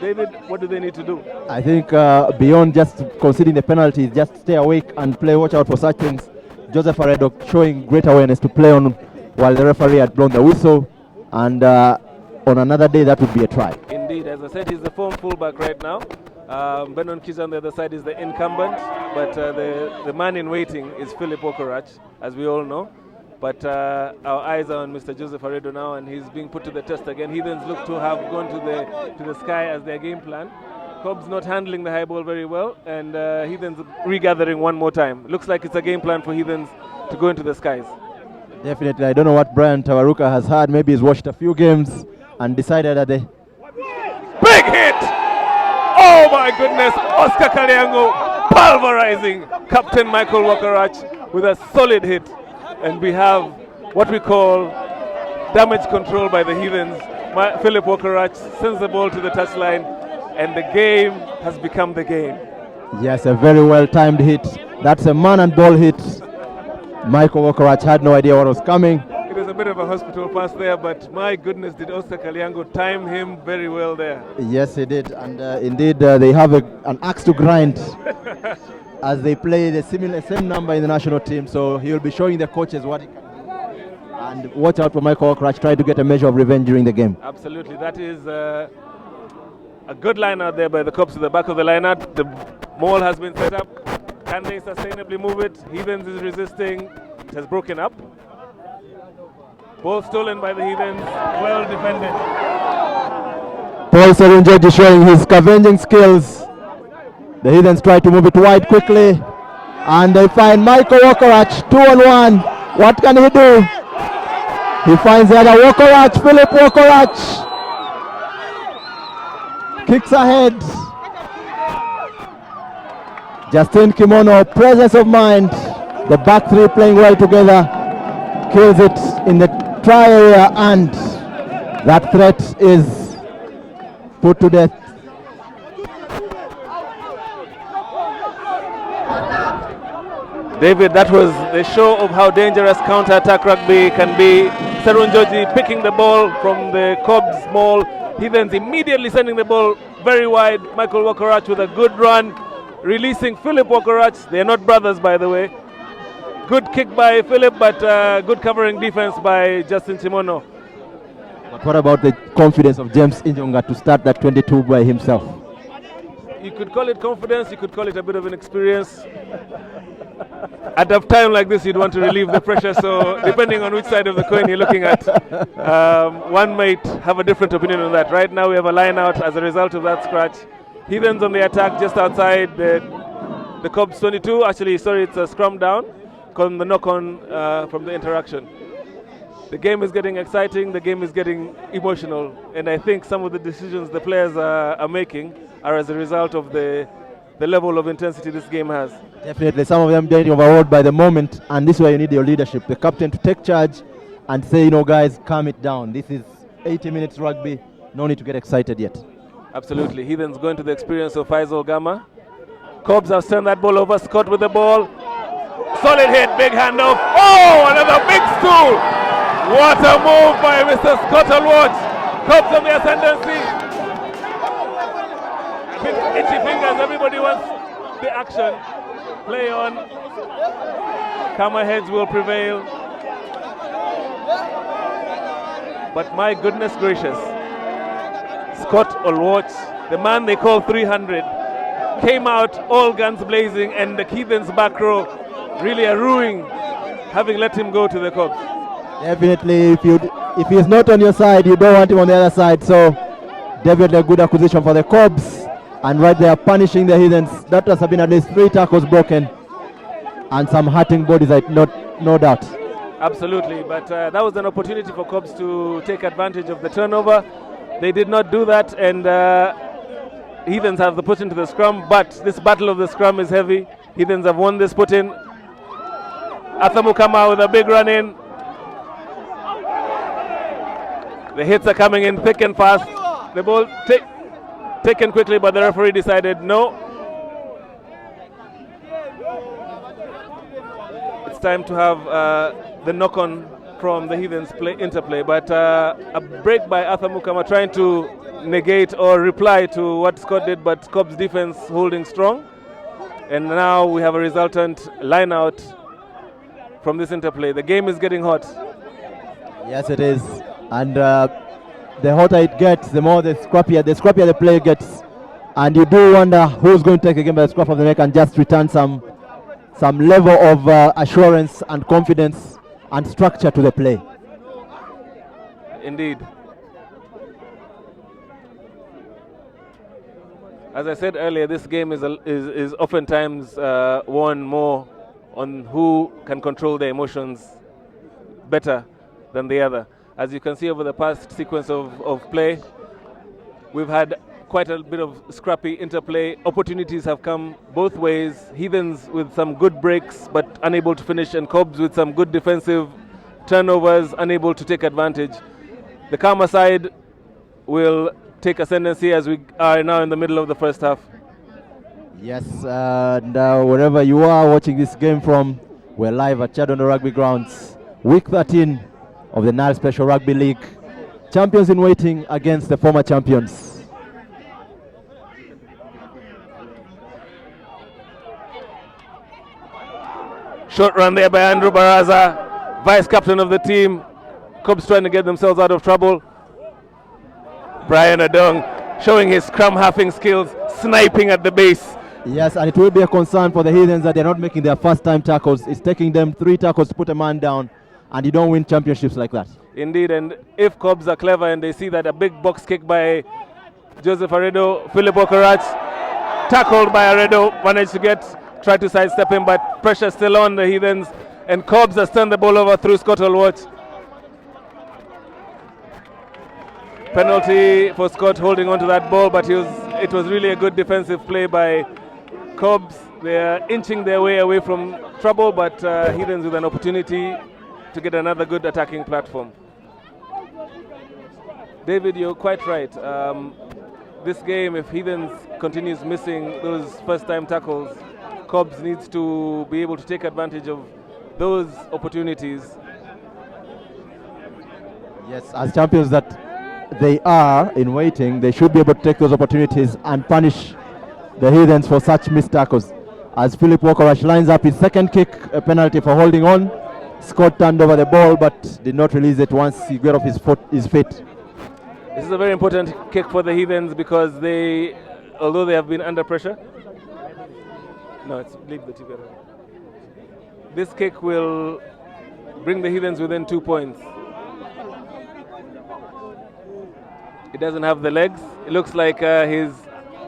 David, what do they need to do? I think beyond just conceding the penalties, just stay awake and play, watch out for such things. Joseph Aredo showing great awareness to play on while the referee had blown the whistle, and on another day that would be a try. Indeed, as I said, he's the form fullback right now. Benon Kiza on the other side is the incumbent, but the man in waiting is Philip Okorach, as we all know. But our eyes are on Mr. Joseph Aredo now, and he's being put to the test again. Heathens look to have gone to the sky as their game plan. Cobbs not handling the high ball very well, and Heathens regathering one more time. Looks like it's a game plan for Heathens to go into the skies. Definitely. I don't know what Brian Tawaruka has had. Maybe he's watched a few games and decided that they... Big hit! Oh my goodness! Oscar Kaliango pulverizing Captain Michael Okorach with a solid hit. And we have what we call damage control by the Heathens. Philip Okorach sends the ball to the touchline, and the game has become the game. Yes, a very well-timed hit. That's a man and ball hit. Michael Okorach had no idea what was coming. It was a bit of a hospital pass there, but my goodness, did Oscar Kaliango time him very well there. Yes, he did. And indeed, they have an axe to grind as they play the same number in the national team. So he will be showing the coaches what he can do. And watch out for Michael Okorach, try to get a measure of revenge during the game. Absolutely. That is a good line out there by the Cubs to the back of the lineup. The maul has been set up. Can they sustainably move it? Heathens is resisting. It has broken up. Ball stolen by the Heathens. Well defended. Paul Serunjeji showing his scavenging skills. The Heathens try to move it wide quickly. And they find Michael Okorach 2-on-1. What can he do? He finds the other Okorach, Philip Okorach. Kicks ahead. Justin Kimono, presence of mind. The back three playing well together. Kills it in the try area, and that threat is put to death. David, that was the show of how dangerous counter-attack rugby can be. Serun Joji picking the ball from the Cobs maul. Heathens immediately sending the ball very wide. Michael Okorach with a good run, releasing Philip Okorach. They are not brothers, by the way. Good kick by Philip, but good covering defense by Justin Chimono. But what about the confidence of James Injonga to start that 22 by himself? You could call it confidence, you could call it a bit of inexperience. At a time like this, you'd want to relieve the pressure, so depending on which side of the coin you're looking at, one might have a different opinion on that. Right now, we have a line out as a result of that scratch. Heathens on the attack just outside the Cubs 22. Actually, sorry, it's a scrum down. On the knock-on from the interaction. The game is getting exciting, the game is getting emotional, and I think some of the decisions the players are making are as a result of the level of intensity this game has. Definitely, some of them getting overawed by the moment, and this is why you need your leadership, the captain to take charge and say, you know, guys, calm it down. This is 80 minutes rugby, no need to get excited yet. Absolutely, Heathens going to the experience of Faisal Gama. Cobs have turned that ball over, Scott with the ball. Solid hit, big handoff. Oh, another big stool. What a move by Mr. Scott Alwatch. Cubs on the ascendancy. Big itchy fingers, everybody wants the action. Play on. Calmer heads will prevail. But my goodness gracious, Scott Alwatch the man they call 300, came out all guns blazing, and the Heathens back row really are ruining having let him go to the Cobs. Definitely, if he's not on your side, you don't want him on the other side. So definitely a good acquisition for the Cobs. And right there, punishing the Heathens. That must have been at least 3 tackles broken and some hurting bodies, no doubt. Absolutely, but that was an opportunity for Cobs to take advantage of the turnover. They did not do that, and Heathens have the put into the scrum, but this battle of the scrum is heavy. Heathens have won this put in. Athamukama with a big run in. The hits are coming in thick and fast. The ball taken quickly, but the referee decided no. It's time to have the knock-on from the Heathens interplay, but a break by Athamukama trying to negate or reply to what Scott did, but Cobb's defense holding strong. And now we have a resultant line out from this interplay. The game is getting hot. Yes, it is. And the hotter it gets, the more the scrappier the play gets. And you do wonder who's going to take the game by the scruff of the neck and just return some level of assurance and confidence and structure to the play. Indeed. As I said earlier, this game is oftentimes won more on who can control their emotions better than the other. As you can see over the past sequence of play, we've had quite a bit of scrappy interplay. Opportunities have come both ways. Heathens with some good breaks but unable to finish, and Cobbs with some good defensive turnovers, unable to take advantage. The calmer side will take ascendancy as we are now in the middle of the first half. Yes, and wherever you are watching this game from, we're live at Chadondo Rugby Grounds, week 13 of the Nile Special Rugby League. Champions in waiting against the former champions. Short run there by Andrew Baraza, vice captain of the team. Cubs trying to get themselves out of trouble. Brian Adong showing his scrum halving skills, sniping at the base. Yes, and it will be a concern for the Heathens that they're not making their first time tackles. It's taking them 3 tackles to put a man down, and you don't win championships like that. Indeed, and if Cubs are clever and they see that a big box kick by Joseph Aredo, Philip Okarach, tackled by Aredo, managed to try to sidestep him, but pressure still on the Heathens, and Cubs has turned the ball over through Scott Olwatch. Penalty for Scott holding on to that ball, but it was really a good defensive play by Cubs. They are inching their way away from trouble, but Heathens with an opportunity to get another good attacking platform. David, you're quite right. This game, if Heathens continues missing those first-time tackles, Cubs needs to be able to take advantage of those opportunities. Yes, as champions that they are in waiting, they should be able to take those opportunities and punish the Heathens for such missed tackles. As Philip Walker lines up his second kick, a penalty for holding on. Scott turned over the ball but did not release it once he got off his feet. This is a very important kick for the Heathens because although they have been under pressure, leave the together. This kick will bring the Heathens within 2 points. He doesn't have the legs. It looks like his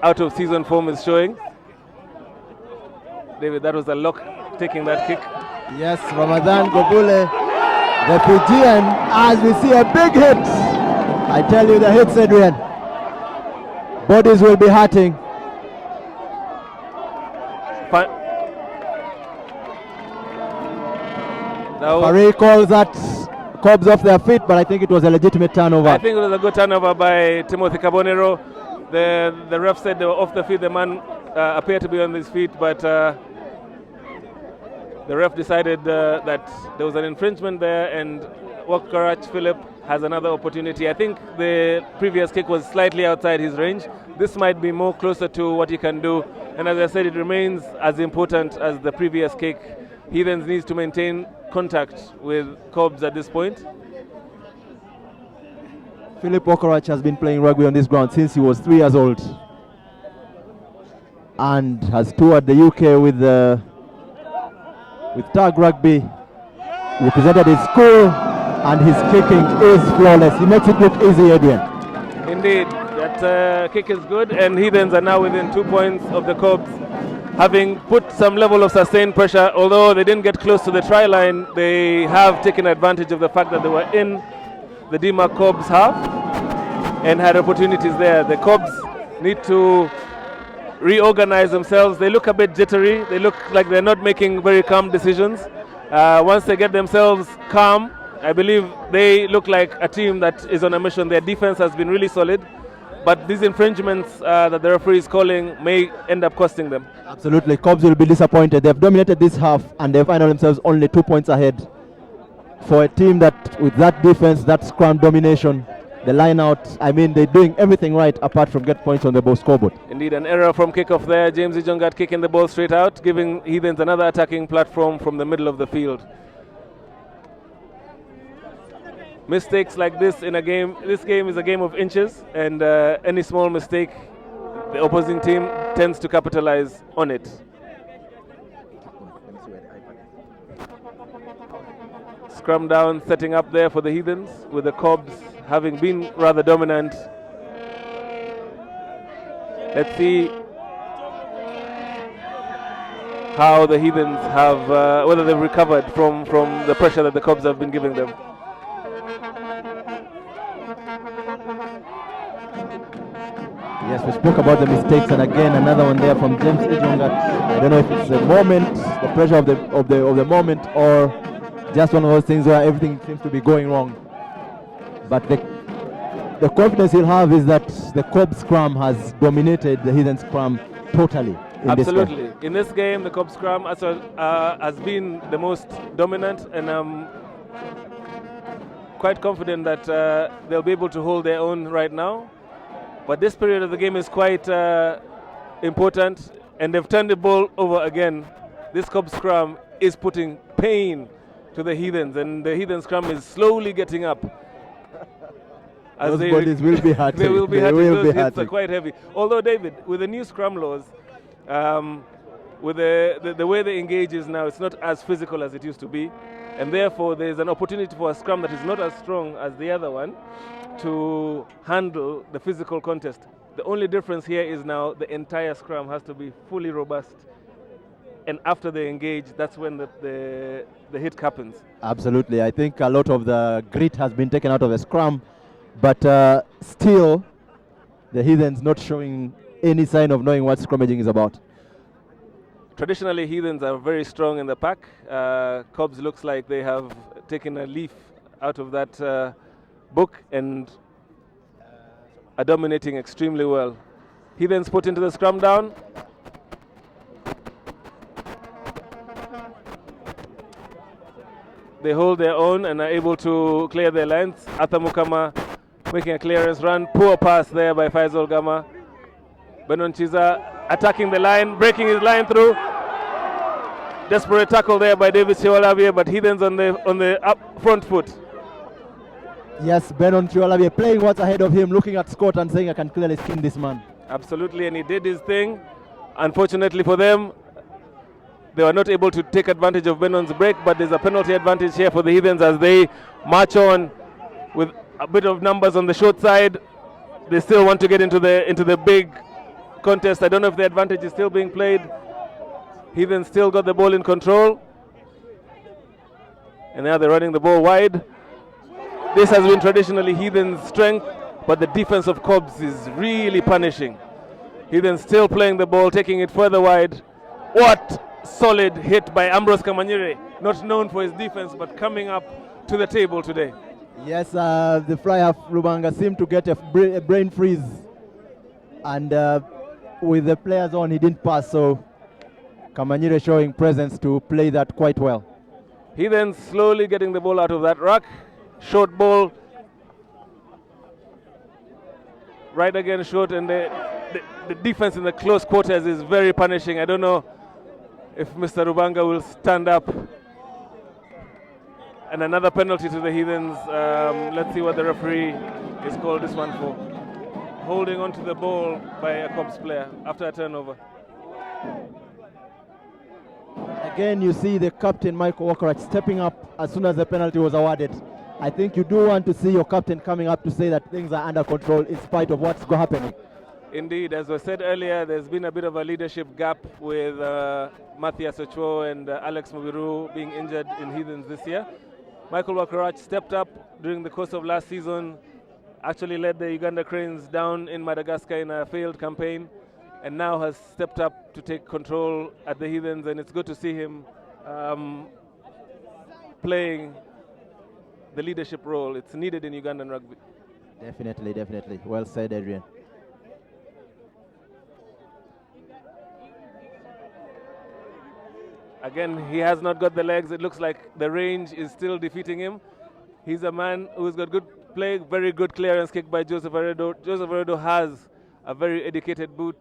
out-of-season form is showing. David, that was a lock taking that kick. Yes, Ramadan Gobule, the Fijian, as we see a big hit. I tell you, the hits, Adrian. Bodies will be hurting. Paré calls that Cobs off their feet, but I think it was a legitimate turnover. I think it was a good turnover by Timothy Cabonero. The ref said they were off the feet. The man appeared to be on his feet, but the ref decided that there was an infringement there, and Wakarach Philip has another opportunity. I think the previous kick was slightly outside his range. This might be more closer to what he can do, and as I said, it remains as important as the previous kick. Heathens needs to maintain contact with Cobs at this point. Philip Okarach has been playing rugby on this ground since he was 3 years old. and has toured the UK with Tag Rugby, represented his school, and his kicking is flawless. He makes it look easy, Adrian. Indeed, that kick is good, and Heathens are now within 2 points of the Cobs, having put some level of sustained pressure. Although they didn't get close to the try line, they have taken advantage of the fact that they were in the Dima Cobs half and had opportunities there. The Cobs need to reorganize themselves. They look a bit jittery. They look like they're not making very calm decisions. Once they get themselves calm, I believe they look like a team that is on a mission. Their defense has been really solid, but these infringements that the referee is calling may end up costing them. Absolutely, Cobs will be disappointed. They've dominated this half and they find themselves only 2 points ahead. For a team that, with that defense, that scrum domination, the line out, I mean, they're doing everything right apart from get points on the ball scoreboard. Indeed, an error from kickoff there. James Ijongat kicking the ball straight out, giving Heathens another attacking platform from the middle of the field. Mistakes like this in a game, this game is a game of inches, and any small mistake, the opposing team tends to capitalize on it. Scrum down, setting up there for the Heathens, with the Cobs having been rather dominant. Let's see how the Heathens have, whether they've recovered from the pressure that the Cobs have been giving them. Yes, we spoke about the mistakes, and again another one there from James Ijongat. I don't know if it's the moment, the pressure of the moment, or just one of those things where everything seems to be going wrong. But the confidence he'll have is that the Cobb scrum has dominated the Heathen scrum totally. Absolutely. In this game, the Cobb scrum has been the most dominant, and I'm quite confident that they'll be able to hold their own right now. But this period of the game is quite important, and they've turned the ball over again. This Cobb scrum is putting pain to the Heathens, and the Heathen scrum is slowly getting up. Those bodies will be hurting. They will be hurting. Those hits are quite heavy. Although, David, with the new scrum laws, with the way they engage is now, it's not as physical as it used to be, and therefore there's an opportunity for a scrum that is not as strong as the other one to handle the physical contest. The only difference here is now the entire scrum has to be fully robust, and after they engage, that's when the hit happens. Absolutely. I think a lot of the grit has been taken out of the scrum, but still the Heathens not showing any sign of knowing what scrummaging is about. Traditionally, Heathens are very strong in the pack. Cobbs looks like they have taken a leaf out of that book and are dominating extremely well. Heathens put into the scrum down. They hold their own and are able to clear their lines. Arthur Mukama making a clearance run. Poor pass there by Faisal Gama. Benon Chiza attacking the line, breaking his line through. Desperate tackle there by David Chiwalabie, but Heathens on the up front foot. Yes, Benon Chiwalabie playing what's ahead of him, looking at Scott and saying, I can clearly skin this man. Absolutely, and he did his thing. Unfortunately for them, they were not able to take advantage of Benon's break, but there's a penalty advantage here for the Heathens as they march on with a bit of numbers on the short side. They still want to get into the big contest. I don't know if the advantage is still being played. Heathens still got the ball in control, and now they're running the ball wide. This has been traditionally Heathen's strength, but the defense of Cobbs is really punishing. Heathens still playing the ball, taking it further wide. What solid hit by Ambrose Kamanyire, not known for his defense, but coming up to the table today. Yes, the fly half Lubanga seemed to get a brain freeze, and with the players on, he didn't pass, so Kamanyire showing presence to play that quite well. Heathens slowly getting the ball out of that ruck. Short ball. Right again short, and the defense in the close quarters is very punishing. I don't know if Mr. Rubanga will stand up. And another penalty to the Heathens. Let's see what the referee is called this one for. Holding onto the ball by a Cobbs player after a turnover. Again, you see the captain, Michael Wakarach, stepping up as soon as the penalty was awarded. I think you do want to see your captain coming up to say that things are under control in spite of what's happening. Indeed, as was said earlier, there's been a bit of a leadership gap with Matthias Ochoa and Alex Mubiru being injured in Heathens this year. Michael Wakarach stepped up during the course of last season, actually led the Uganda Cranes down in Madagascar in a failed campaign, and now has stepped up to take control at the Heathens, and it's good to see him playing the leadership role. It's needed in Ugandan rugby. Definitely, definitely. Well said, Adrian. Again, he has not got the legs. It looks like the range is still defeating him. He's a man who's got good play, very good clearance kick by Joseph Aredo. Joseph Aredo has a very educated boot,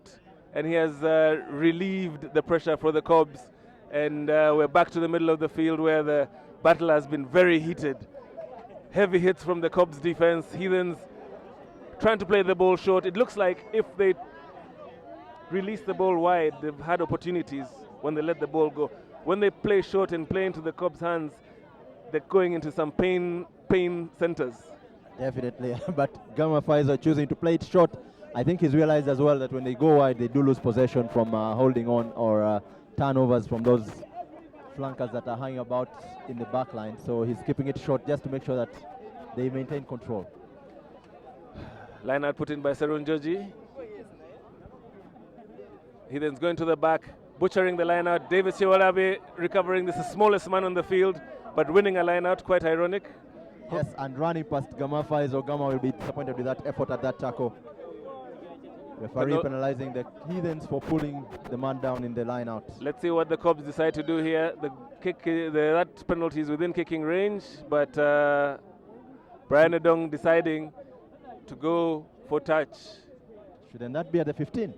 and he has relieved the pressure for the Cobs. And we're back to the middle of the field where the battle has been very heated. Heavy hits from the Cobs defense. Heathens trying to play the ball short. It looks like if they release the ball wide, they've had opportunities when they let the ball go. When they play short and play into the Cobs' hands, they're going into some pain centers. Definitely, but Gamma Files are choosing to play it short. I think he's realized as well that when they go wide, they do lose possession from holding on or turnovers from those flankers that are hanging about in the back line. So he's keeping it short just to make sure that they maintain control. Line out put in by Serun Joji. He then's going to the back, butchering the line out. David Siwalabi recovering. This is the smallest man on the field, but winning a line out, quite ironic. Yes, and running past Gamma Files, or Gamma will be disappointed with that effort at that tackle. Referee penalizing the Heathens for pulling the man down in the line out. Let's see what the Cobs decide to do here. The kick, that penalty is within kicking range, but Brian Edong deciding to go for touch. Shouldn't that be at the 15?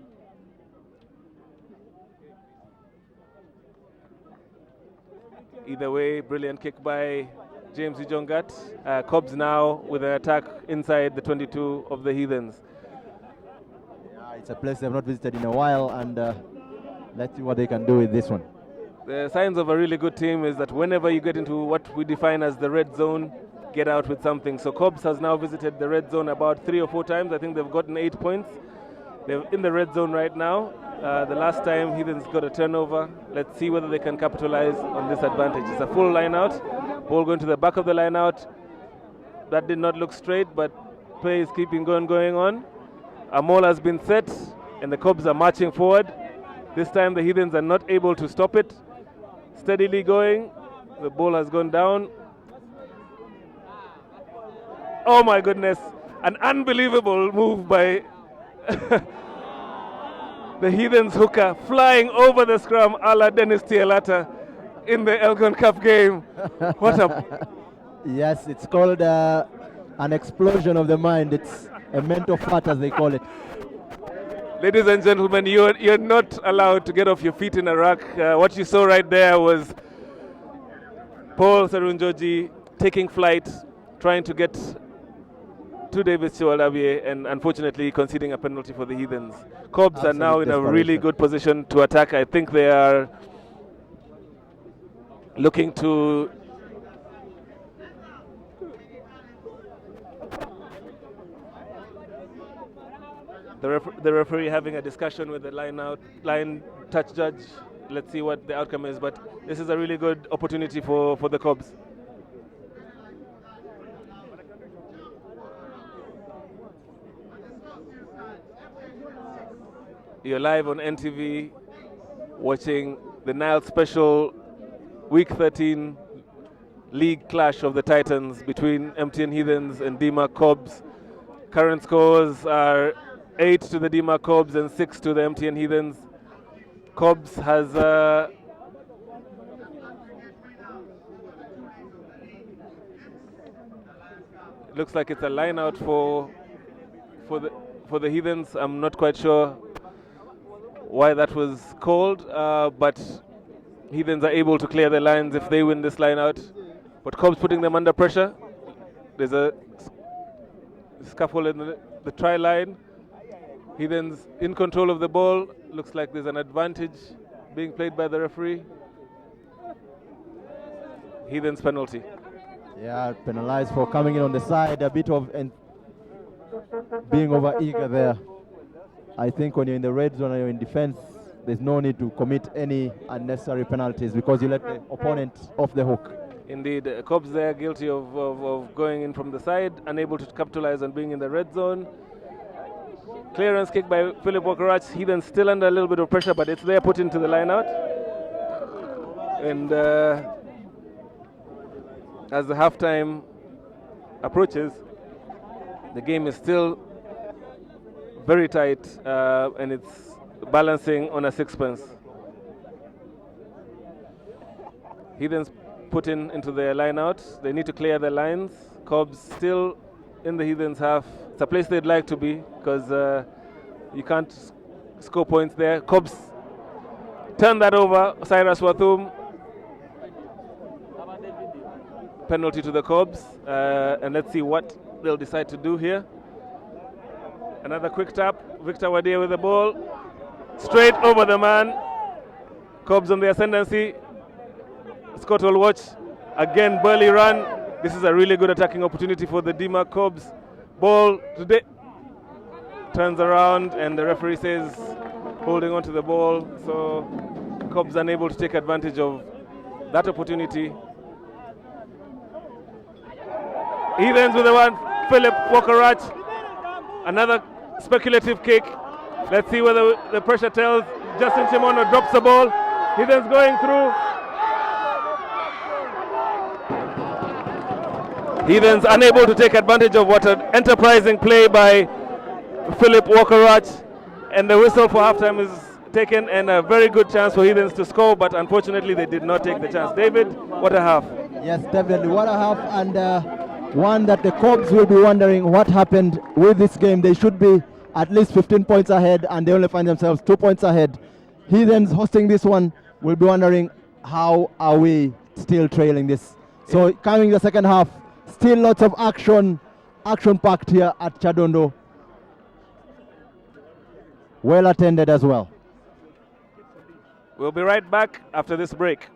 Either way, brilliant kick by James Ijongat. Cobs now with an attack inside the 22 of the Heathens. Yeah, it's a place they've not visited in a while, and let's see what they can do with this one. The signs of a really good team is that whenever you get into what we define as the red zone, get out with something. So Cobs has now visited the red zone about 3 or 4 times. I think they've gotten 8 points. They're in the red zone right now. The last time Heathens got a turnover. Let's see whether they can capitalize on this advantage. It's a full line out. Ball going to the back of the line out. That did not look straight, but play is keeping going on. A maul has been set, and the Cobs are marching forward. This time the Heathens are not able to stop it. Steadily going. The ball has gone down. Oh my goodness. An unbelievable move by the Heathens hooker, flying over the scrum a la Dennis Tielata in the Elgon Cup game. What a... Yes, it's called an explosion of the mind. It's a mental fart, as they call it. Ladies and gentlemen, you're not allowed to get off your feet in a ruck. What you saw right there was Paul Sarunjoji taking flight, trying to get to David Siwalabi, and unfortunately conceding a penalty for the Heathens. Cobs are now in a really good position to attack. I think they are looking to the referee having a discussion with the line touch judge. Let's see what the outcome is, but this is a really good opportunity for the Cobs. You're live on NTV watching the Nile Special Week 13 League Clash of the Titans between MTN Heathens and DMAC Cobs. Current scores are 8 to the DMAC Cobs and 6 to the MTN Heathens. Cobs has it looks like it's a line out for the Heathens. I'm not quite sure why that was called, but Heathens are able to clear the lines if they win this line out. But Cobs putting them under pressure. There's a scuffle in the try line. Heathens in control of the ball. Looks like there's an advantage being played by the referee. Heathens penalty. Yeah, penalized for coming in on the side, a bit of being over eager there. I think when you're in the red zone and you're in defense, there's no need to commit any unnecessary penalties because you let the opponent off the hook. Indeed, Cobbs there guilty of going in from the side, unable to capitalize on being in the red zone. Clearance kick by Philip Walker-Arch. Heathens still under a little bit of pressure, but it's there, put into the line out. And as the halftime approaches, the game is still very tight, and it's balancing on a sixpence. Heathens put into their line out. They need to clear the lines. Cobbs still in the Heathens half. It's a place they'd like to be because you can't score points there. Cobbs turn that over. Cyrus Wathum. Penalty to the Cobbs. And let's see what they'll decide to do here. Another quick tap. Victor Wadia with the ball. Straight over the man. Cobbs on the ascendancy. Scott will watch. Again, Burley run. This is a really good attacking opportunity for the Dima Cobbs. Ball today. Turns around and the referee says holding on to the ball. So Cobbs unable to take advantage of that opportunity. Heathens with the one. Philip Walker-Arch. Another speculative kick. Let's see whether the pressure tells. Justin Chimono drops the ball. Heathens going through. Heathens unable to take advantage of what an enterprising play by Philip Walker-Arch. And the whistle for halftime is taken and a very good chance for Heathens to score, but unfortunately they did not take the chance. David, what a half. Yes, definitely, what a half, and one that the Cobbs will be wondering what happened with this game. They should be at least 15 points ahead and they only find themselves 2 points ahead. Heathens hosting this one will be wondering how are we still trailing this. So coming the second half, still lots of action packed here at Chadondo. Well attended as well. We'll be right back after this break.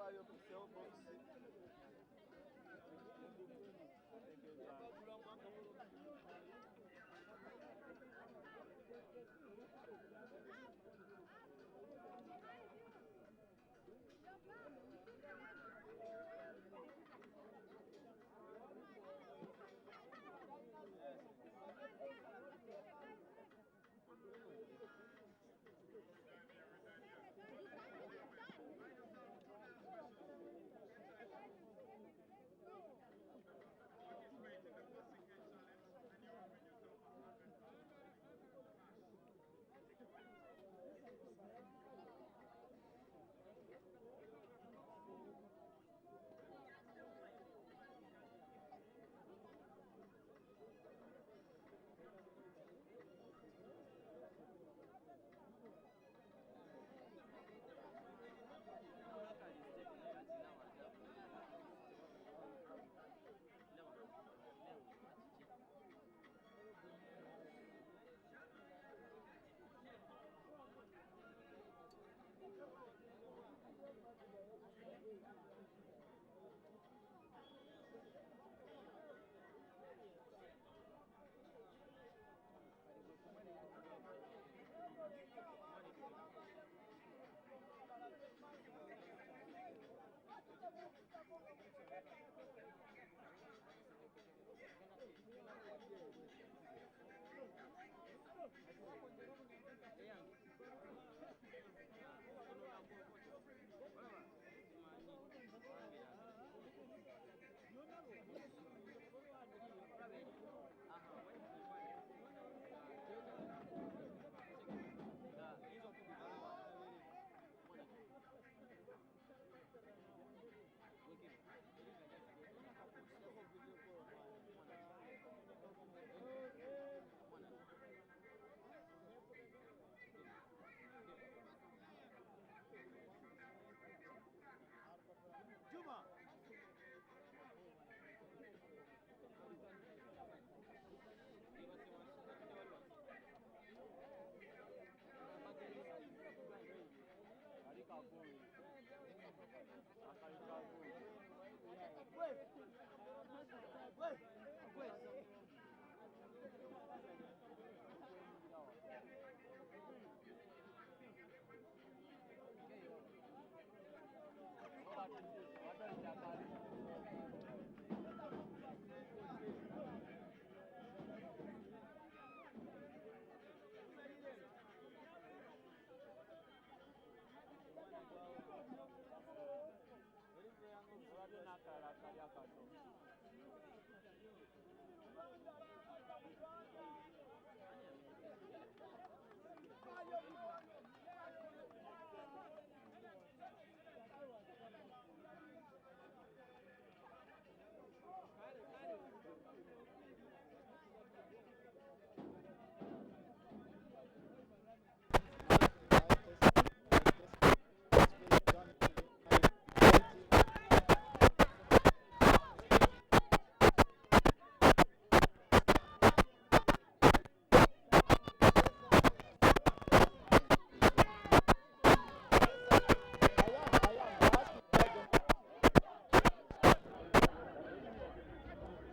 Vai, seu bolso.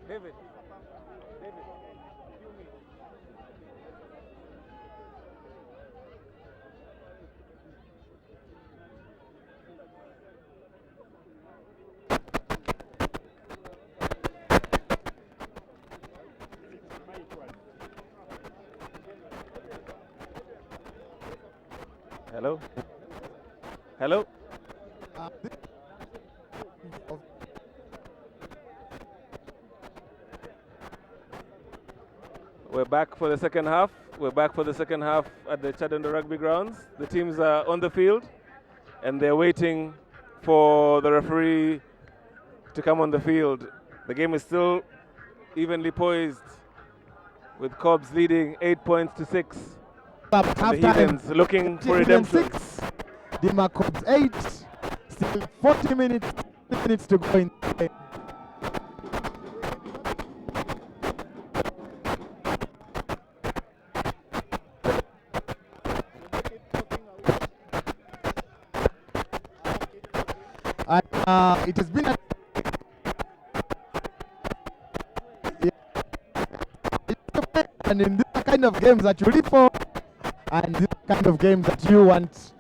David. Hello? Hello? We're back for the second half. We're back for the second half at the Chadondo Rugby Grounds. The teams are on the field and they're waiting for the referee to come on the field. The game is still evenly poised with Cobbs leading 8 points to 6. The Heathens looking for redemption. 6, Dima Cobbs 8, still 40 minutes to go in the game. And it has been and in this kind of games that you live for, and this kind of games that you want.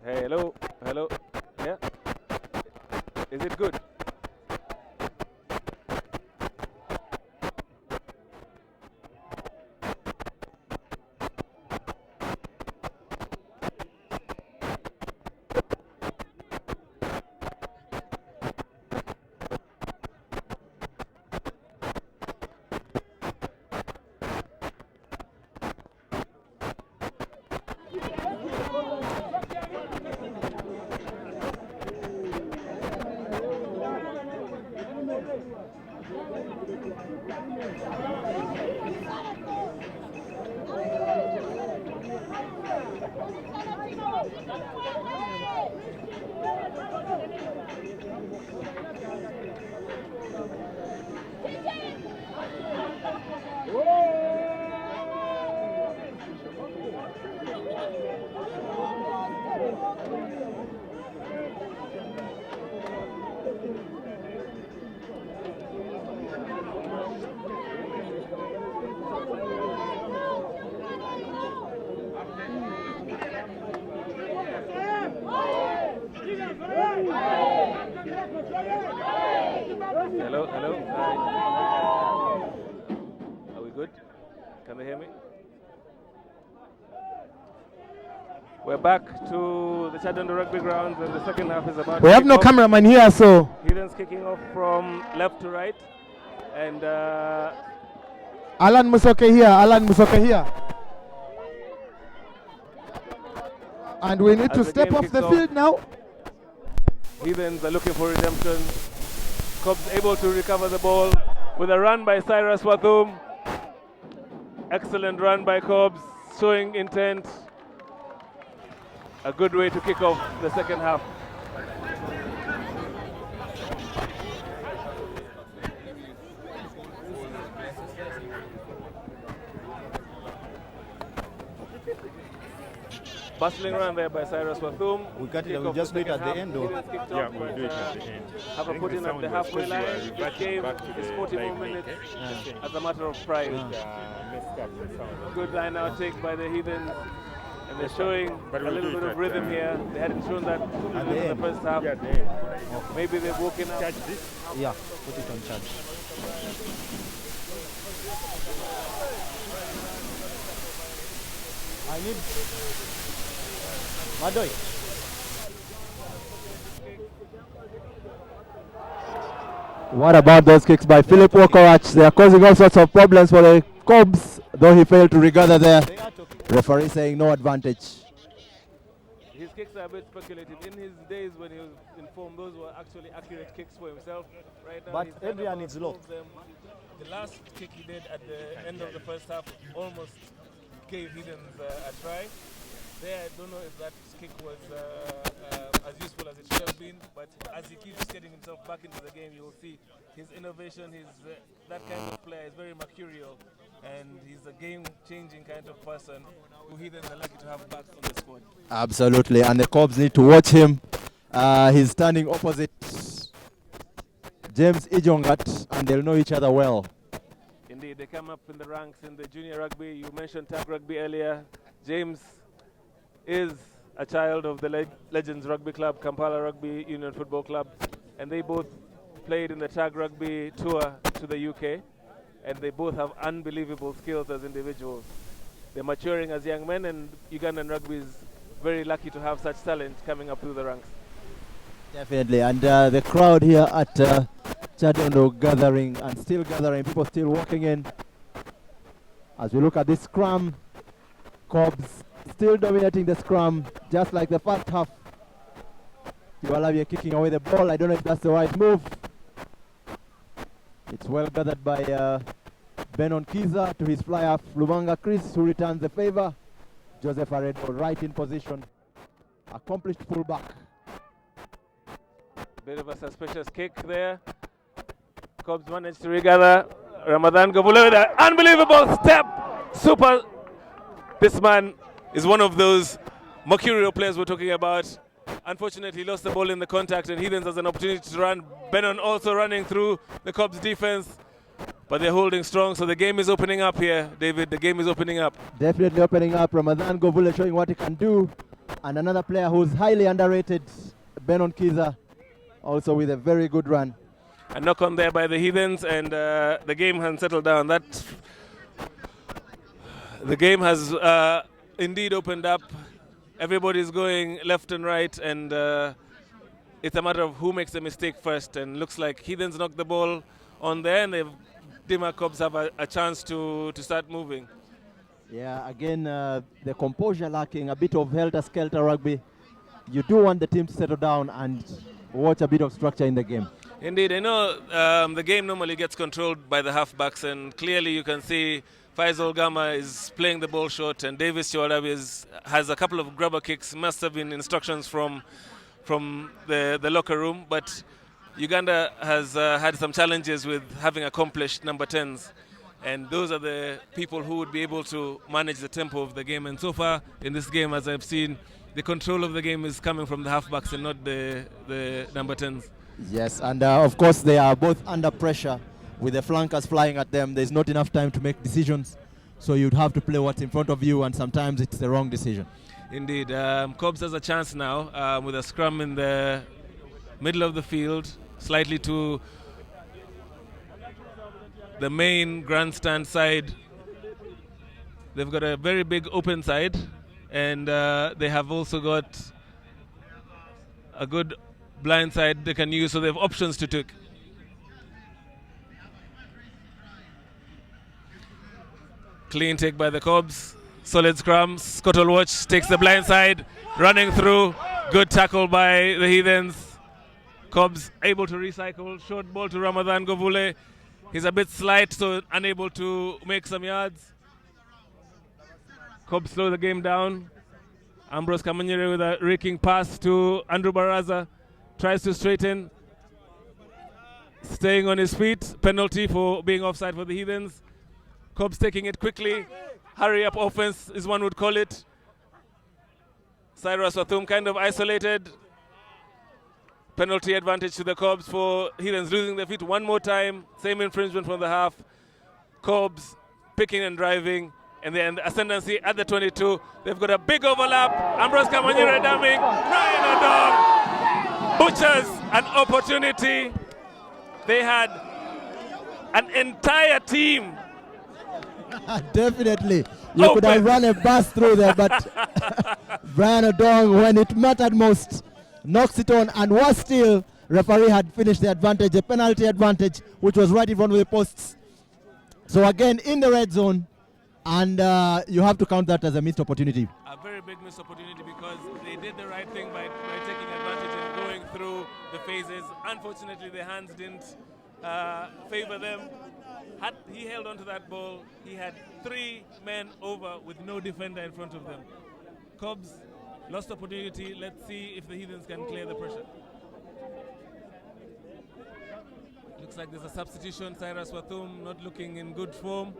Hey, hello, hello. Yeah. Is it good? Hello, hello. Hi. Are we good? Can they hear me? We're back to the Chadondo Rugby Grounds and the second half is about We have no cameraman here, so Heathens kicking off from left to right. And Alan Musoke here. And we need to step off the field now. Heathens are looking for redemption. Cobbs able to recover the ball with a run by Cyrus Wathum. Excellent run by Cobbs, showing intent. A good way to kick off the second half. Bustling run there by Cyrus Wathum. We got it. Kick We'll off just the do it at second the half. end, or? Heathens kicked Yeah, off, we'll but, do it at the end. have I a think put the in at sound the was halfway because line. we were This reverting game back to is the 40 more live link, minutes eh? as a matter of pride. Messed up the sound. Good line out take by the Heathens. And they're showing But a we'll little do bit it of at rhythm the here. They hadn't shown that At the in the end. first half. Yeah, there. Maybe they've woken up. Catch this. Yeah, put it on charge. I need Madoy. What about those kicks by Philip Wokorach? They are causing all sorts of problems for the Cobs, though he failed to regather there. Referee saying no advantage. His kicks are a bit speculative. In his days when he was informed, those were actually accurate kicks for himself. Right now, But he's kind of Adrian is low. outsold them. The last kick he did at the end of the first half almost gave Heathens a try. There, I don't know if that kick was as useful as it should have been, but as he keeps getting himself back into the game, you'll see his innovation, that kind of player is very mercurial, and he's a game-changing kind of person who Heathens are lucky to have back on the squad. Absolutely, and the Cobs need to watch him. He's standing opposite James Ijongat, and they'll know each other well. Indeed, they come up in the ranks in the junior rugby. You mentioned tag rugby earlier. James is a child of the Legends Rugby Club, Kampala Rugby Union Football Club, and they both played in the tag rugby tour to the UK, and they both have unbelievable skills as individuals. They're maturing as young men, and Ugandan rugby is very lucky to have such talent coming up through the ranks. Definitely, and the crowd here at Chadondo gathering and still gathering, people still walking in. As we look at this scrum, Cobs still dominating the scrum, just like the first half. Kiwalavia kicking away the ball. I don't know if that's the right move. It's well gathered by Benon Kiza to his fly-half Lubanga Chris, who returns the favor. Joseph Aredo right in position. Accomplished fullback. Bit of a suspicious kick there. Cobs managed to regather. Ramadan Gabule with an unbelievable step. Super. This man is one of those mercurial players we're talking about. Unfortunately, he lost the ball in the contact, and Heathens has an opportunity to run. Benon also running through the Cobs defense, but they're holding strong, so the game is opening up here, David. The game is opening up. Definitely opening up. Ramadan Govule showing what he can do. And another player who's highly underrated, Benon Kiza, also with a very good run. A knock on there by the Heathens, and the game has settled down. The game has indeed opened up. Everybody's going left and right, and it's a matter of who makes the mistake first. And looks like Heathens knocked the ball on there, and the Dima Cobs have a chance to start moving. Yeah, again, the composure lacking, a bit of helter-skelter rugby. You do want the team to settle down and watch a bit of structure in the game. Indeed, I know the game normally gets controlled by the halfbacks, and clearly you can see Faisal Gama is playing the ball short, and Davis Chiwalabi has a couple of grubber kicks. Must have been instructions from the locker room, but Uganda has had some challenges with having accomplished number 10s, and those are the people who would be able to manage the tempo of the game. And so far in this game, as I've seen, the control of the game is coming from the halfbacks and not the number 10s. Yes, and of course they are both under pressure with the flankers flying at them. There's not enough time to make decisions, so you'd have to play what's in front of you, and sometimes it's the wrong decision. Indeed. Cobs has a chance now with a scrum in the middle of the field, slightly to the main grandstand side. They've got a very big open side, and they have also got a good blind side they can use, so they have options to take. Clean take by the Cobs. Solid scrum. Scottle Watch takes the blind side, running through. Good tackle by the Heathens. Cobs able to recycle. Short ball to Ramadan Govule. He's a bit slight, so unable to make some yards. Cobs slow the game down. Ambrose Kamanyere with a raking pass to Andrew Baraza. Tries to straighten. Staying on his feet. Penalty for being offside for the Heathens. Cobs taking it quickly. hurry-up offense, as one would call it. Cyrus Wathum kind of isolated. Penalty advantage to the Cobs for Heathens losing their feet one more time. Same infringement from the half. Cobs picking and driving, and then the ascendancy at the 22. They've got a big overlap. Ambrose Kamanyire damming. Ryan Odong butchers an opportunity. They had an entire team. Definitely. You could have run a bus through there, but Brian Odong, when it mattered most, knocks it on, and was still, referee had finished the advantage, the penalty advantage, which was right in front of the posts. So again, in the red zone, and you have to count that as a missed opportunity. A very big missed opportunity because they did the right thing by taking advantage and going through the phases. Unfortunately, the hands didn't favor them. Had he held onto that ball, he had 3 men over with no defender in front of them. Cobs lost opportunity. Let's see if the Heathens can clear the pressure. Looks like there's a substitution. Cyrus Wathum not looking in good form.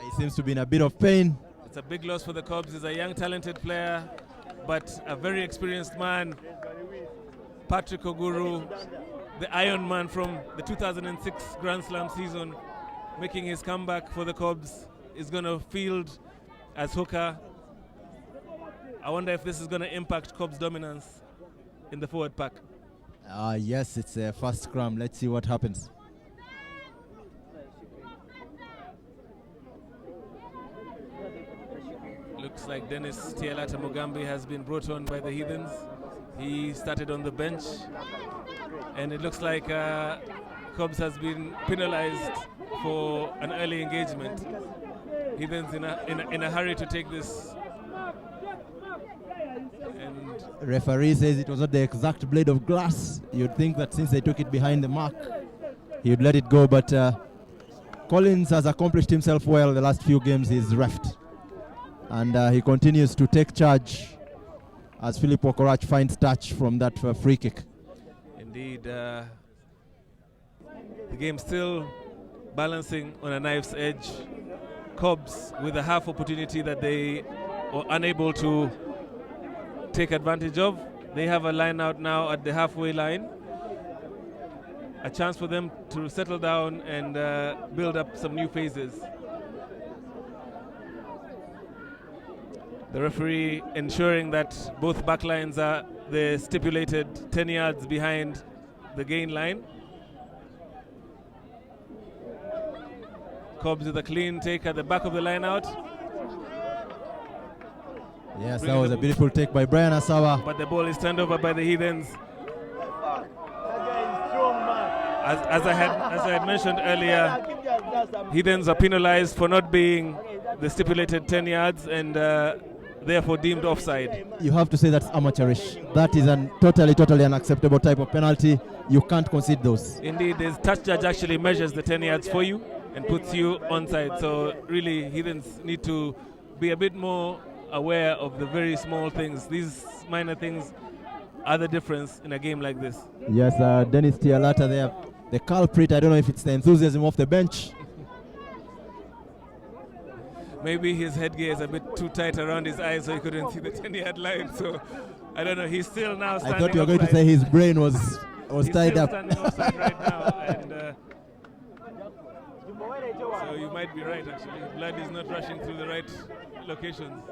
He seems to be in a bit of pain. It's a big loss for the Cobs. He's a young, talented player, but a very experienced man. Patrick Oguru, the Iron Man from the 2006 Grand Slam season, making his comeback for the Cobs, is going to field as hooker. I wonder if this is going to impact Cobs' dominance in the forward pack. Yes, it's a fast scrum. Let's see what happens. Looks like Dennis Tialata Mugambi has been brought on by the Heathens. He started on the bench, and it looks like Cobs has been penalized for an early engagement. Heathens in a hurry to take this. And referee says it was not the exact blade of glass. You'd think that since they took it behind the mark, he would let it go, but Collins has accomplished himself well the last few games. He's refed, and he continues to take charge as Philip Okorach finds touch from that free kick. Indeed, the game still balancing on a knife's edge. Cobs with a half opportunity that they were unable to take advantage of. They have a line out now at the halfway line. A chance for them to settle down and build up some new phases. The referee ensuring that both backlines are the stipulated 10 yards behind the gain line. Cobs with a clean take at the back of the line out. Yes, that was a beautiful take by Brian Asawa. But the ball is turned over by the Heathens. As I had mentioned earlier, Heathens are penalized for not being the stipulated 10 yards and therefore deemed offside. You have to say that's amateurish. That is a totally unacceptable type of penalty. You can't concede those. Indeed, the touch judge actually measures the 10 yards for you and puts you onside. So really, Heathens need to be a bit more aware of the very small things. These minor things are the difference in a game like this. Yes, Dennis Tialata there, the culprit. I don't know if it's the enthusiasm off the bench. Maybe his headgear is a bit too tight around his eyes so he couldn't see the 10-yard line. So I don't know. He's still now standing. I thought you were going to say his brain was tied up. He's still standing offside right now, and so you might be right. Actually, blood is not rushing through the right locations.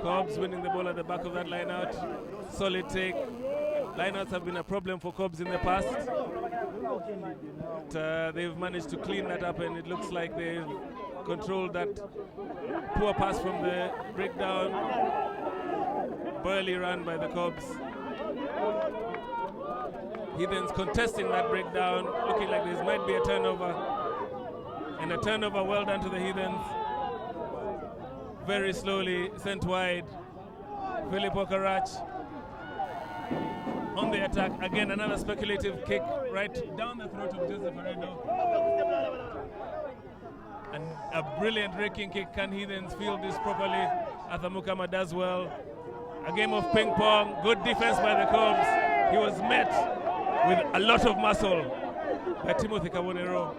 Cobs winning the ball at the back of that line out. Solid take. Lineouts have been a problem for Cobs in the past. But, they've managed to clean that up, and it looks like they've controlled that poor pass from the breakdown. Burly run by the Cobs. Heathens contesting that breakdown, looking like this might be a turnover. And a turnover well done to the Heathens. Very slowly sent wide. Philip Okorach on the attack. Again, another speculative kick right down the throat of Joseph Aredo. And a brilliant raking kick. Can Heathens field this properly? Athamukama does well. A game of ping pong. Good defense by the Cobs. He was met with a lot of muscle by Timothy Kabonero.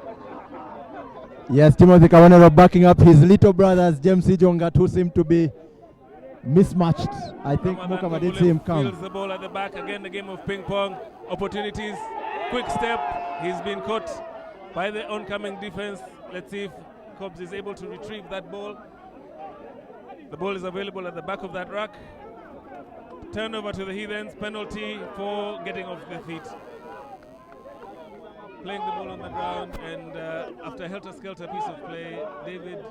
Yes, Timothy Kawanero backing up his little brothers, James Ijongat, who seem to be mismatched. I think Mukama did see him come. Fields the ball at the back. Again, the game of ping pong. Opportunities. Quick step. He's been caught by the oncoming defense. Let's see if Cobbs is able to retrieve that ball. The ball is available at the back of that rack. Turnover to the Heathens. Penalty for getting off their feet. Playing the ball on the ground, and after a helter-skelter piece of play, David,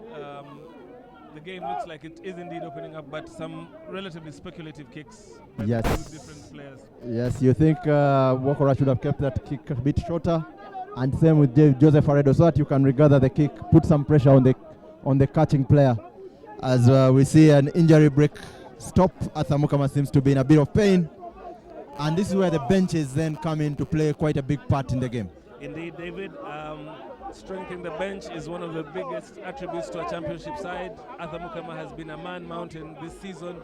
the game looks like it is indeed opening up, but some relatively speculative kicks by the two different players. Yes, you think Wokora should have kept that kick a bit shorter, and same with Joseph Aredo, so that you can regather the kick, put some pressure on the catching player. As we see an injury break stop, Arthur Mukama seems to be in a bit of pain, and this is where the benches then come in to play quite a big part in the game. Indeed, David. Strengthening the bench is one of the biggest attributes to a championship side. Arthur Mukama has been a man mountain this season.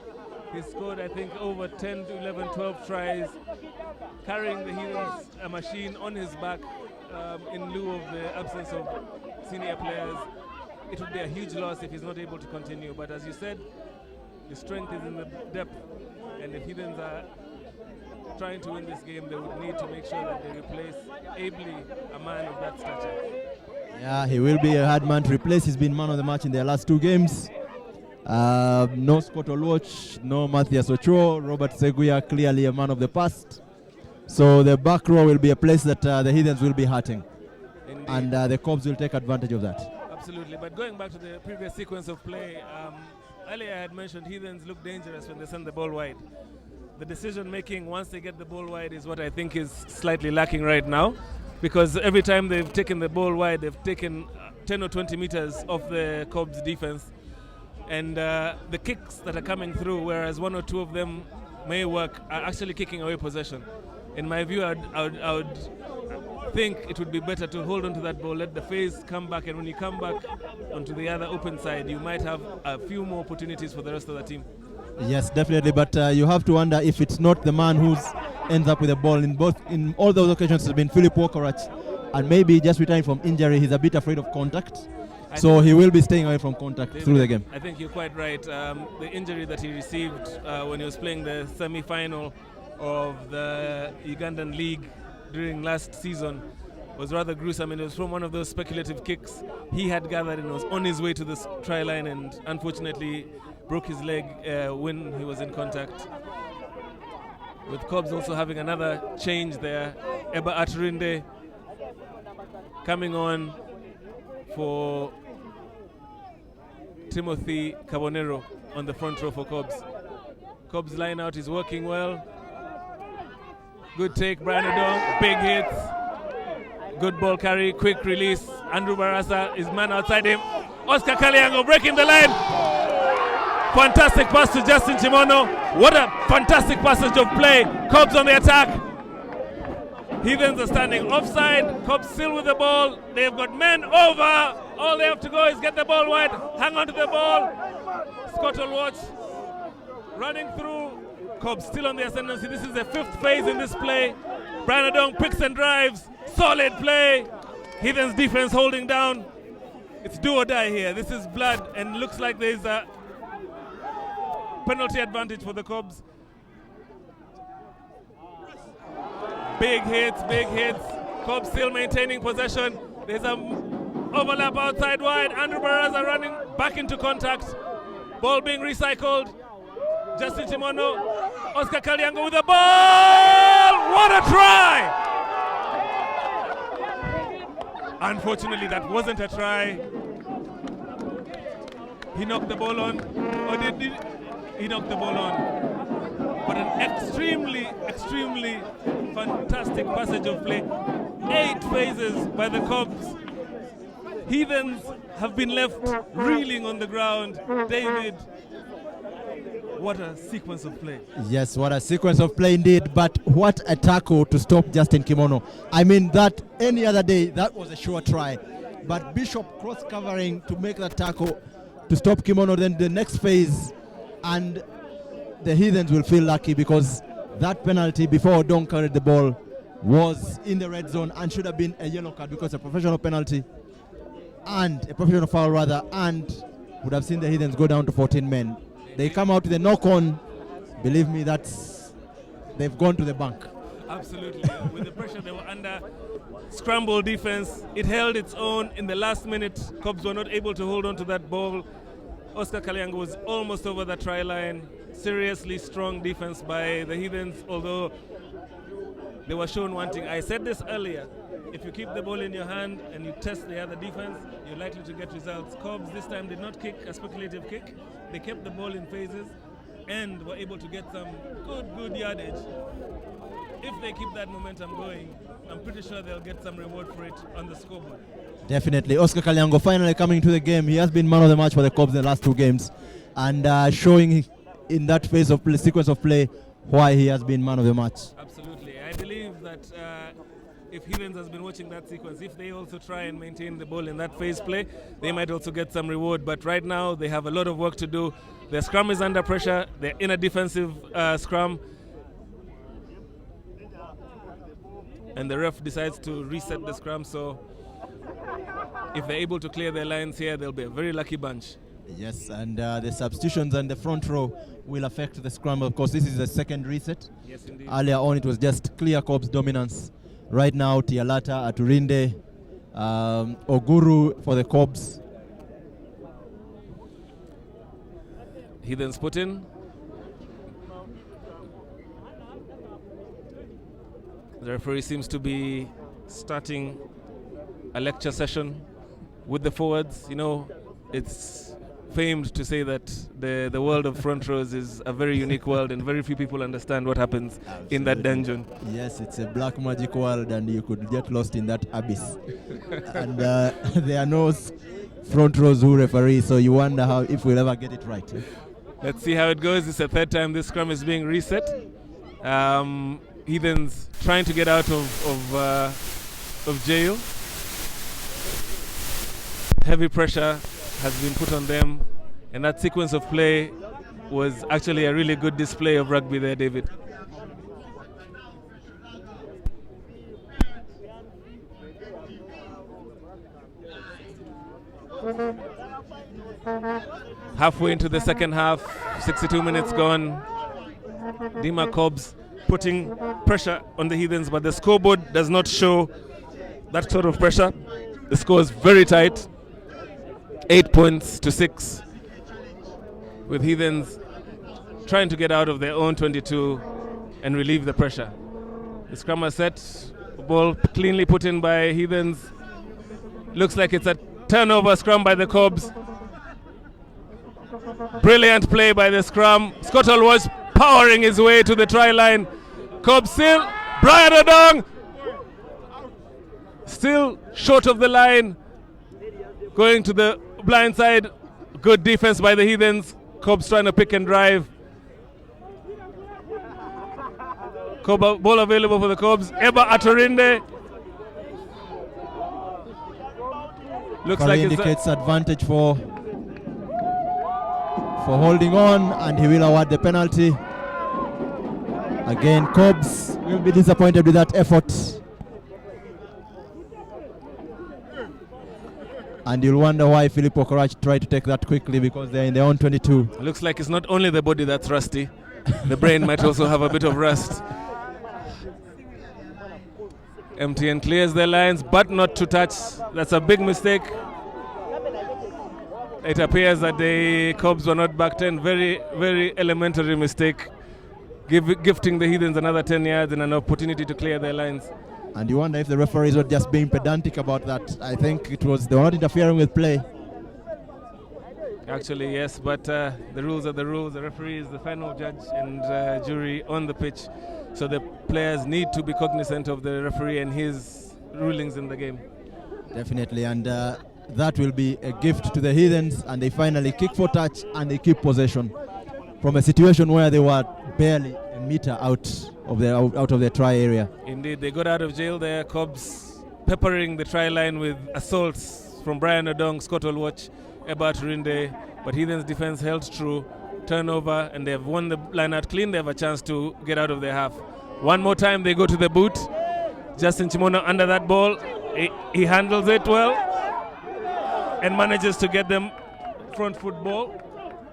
He's scored, I think, over 10 to 11, 12 tries, carrying the Heroes a machine on his back in lieu of the absence of senior players. It would be a huge loss if he's not able to continue. But as you said, the strength is in the depth, and if Heathens are trying to win this game, they would need to make sure that they replace ably a man of that stature. Yeah, he will be a hard man to replace. He's been man of the match in their last two games. No Scott Olwoch, no Matthias Ochoa. Robert Seguya, clearly a man of the past. So the back row will be a place that the Heathens will be hurting. Indeed. And the Cobs will take advantage of that. Absolutely. But going back to the previous sequence of play, earlier I had mentioned Heathens look dangerous when they send the ball wide. The decision making once they get the ball wide is what I think is slightly lacking right now, because every time they've taken the ball wide, they've taken 10 or 20 meters off the Cobs defense, and the kicks that are coming through, whereas one or two of them may work, are actually kicking away possession. In my view, I would think it would be better to hold on to that ball, let the phase come back, and when you come back onto the other open side, you might have a few more opportunities for the rest of the team. Yes, definitely, but you have to wonder if it's not the man who ends up with the ball. In all those occasions, it's been Philip Wokorach, and maybe just returning from injury, he's a bit afraid of contact, so he will be staying away from contact through the game. I think you're quite right. The injury that he received when he was playing the semi-final of the Ugandan League during last season was rather gruesome, and it was from one of those speculative kicks he had gathered and was on his way to the try line, and unfortunately broke his leg when he was in contact. With Cobbs also having another change there. Eba Aturinde coming on for Timothy Kabonero on the front row for Cobbs. Cobbs' line out is working well. Good take, Brian Odong, big hits. Good ball carry, quick release. Andrew Barasa is man outside him. Oscar Kaliango breaking the line. Fantastic pass to Justin Chimono. What a fantastic passage of play. Cobbs on the attack. Heathens are standing offside. Cobbs still with the ball. They've got men over. All they have to go is get the ball wide. Hang on to the ball. Scott Olwoch running through. Cobbs still on the ascendancy. This is the fifth phase in this play. Brian Odong picks and drives. Solid play. Heathens defense holding down. It's do or die here. This is blood, and looks like there's a penalty advantage for the Cobs. Big hits, big hits. Cobs still maintaining possession. There's an overlap outside wide. Andrew Barraza running back into contact. Ball being recycled. Justin Chimono. Oscar Kaliango with the ball. What a try! Unfortunately, that wasn't a try. He knocked the ball on. Or did he knocked the ball on? But an extremely, extremely fantastic passage of play. 8 phases by the Cobs. Heathens have been left reeling on the ground. David, what a sequence of play. Yes, what a sequence of play indeed, but what a tackle to stop Justin Kimono. I mean, that any other day, that was a sure try. But Bishop cross-covering to make that tackle to stop Kimono, then the next phase, and the Heathens will feel lucky because that penalty before Odong carried the ball was in the red zone and should have been a yellow card because a professional penalty. and a professional foul rather, and would have seen the Heathens go down to 14 men. They come out with a knock-on. Believe me, they've gone to the bank. Absolutely. With the pressure they were under, scramble defense, it held its own. In the last minute, Cobs were not able to hold on to that ball. Oscar Kalyango was almost over the try line. Seriously strong defense by the Heathens, although they were shown wanting. I said this earlier, if you keep the ball in your hand and you test the other defense, you're likely to get results. Cobs this time did not kick a speculative kick. They kept the ball in phases and were able to get some good yardage. If they keep that momentum going, I'm pretty sure they'll get some reward for it on the scoreboard. Definitely. Oscar Kalyango finally coming to the game. He has been man of the match for the Cobs in the last 2 games, and showing in that phase of play, sequence of play, why he has been man of the match. Absolutely. I believe that if Heathens has been watching that sequence, if they also try and maintain the ball in that phase play, they might also get some reward. But right now, they have a lot of work to do. Their scrum is under pressure. They're in a defensive scrum. And the ref decides to reset the scrum, so if they're able to clear their lines here, they'll be a very lucky bunch. Yes, and the substitutions and the front row will affect the scrum. Of course, this is the second reset. Yes, indeed. Earlier on, it was just clear Cobs dominance. Right now, Tialata, Aturinde, Oguru for the Cobs. Heathens put in. The referee seems to be starting a lecture session with the forwards. You know, it's famed to say that the world of front rows is a very unique world, and very few people understand what happens in that dungeon. Yes, it's a black magic world, and you could get lost in that abyss. And there are no front rows who referee, so you wonder if we'll ever get it right. Let's see how it goes. It's the third time this scrum is being reset. Heathens trying to get out of jail. Heavy pressure has been put on them, and that sequence of play was actually a really good display of rugby there, David. Halfway into the second half, 62 minutes gone. Dima Cobs putting pressure on the Heathens, but the scoreboard does not show that sort of pressure. The score is very tight, 8 points to 6, with Heathens trying to get out of their own 22 and relieve the pressure. The scrum is set, ball cleanly put in by Heathens. Looks like it's a turnover scrum by the Cobs. Brilliant play by the scrum. Scottle was powering his way to the try line. Cobs still, Brian Odong still short of the line, going to the blind side. Good defense by the Heathens. Cobs trying to pick and drive. Ball available for the Cobs. Eba Aturinde. Looks like indicates advantage for holding on, and he will award the penalty. Again, Cobs will be disappointed with that effort. And you'll wonder why Philip Okorach tried to take that quickly, because they're in their own 22. Looks like it's not only the body that's rusty. The brain might also have a bit of rust. MTN clears their lines, but not to touch. That's a big mistake. It appears that the Cobs were not back 10. Very, very elementary mistake. Gifting the Heathens another 10 yards and an opportunity to clear their lines. And you wonder if the referees were just being pedantic about that. I think they were not interfering with play. Actually, yes, but the rules are the rules. The referee is the final judge and jury on the pitch. So the players need to be cognizant of the referee and his rulings in the game. Definitely, and that will be a gift to the Heathens, and they finally kick for touch and they keep possession from a situation where they were barely a meter out of their try area. Indeed, they got out of jail there. Cobs peppering the try line with assaults from Brian Odong, Scott Olwatch, Eba Aturinde, but Heathens' defense held true. Turnover, and they have won the line out clean. They have a chance to get out of their half. One more time they go to the boot. Justin Chimono under that ball. He handles it well. and manages to get them front foot ball.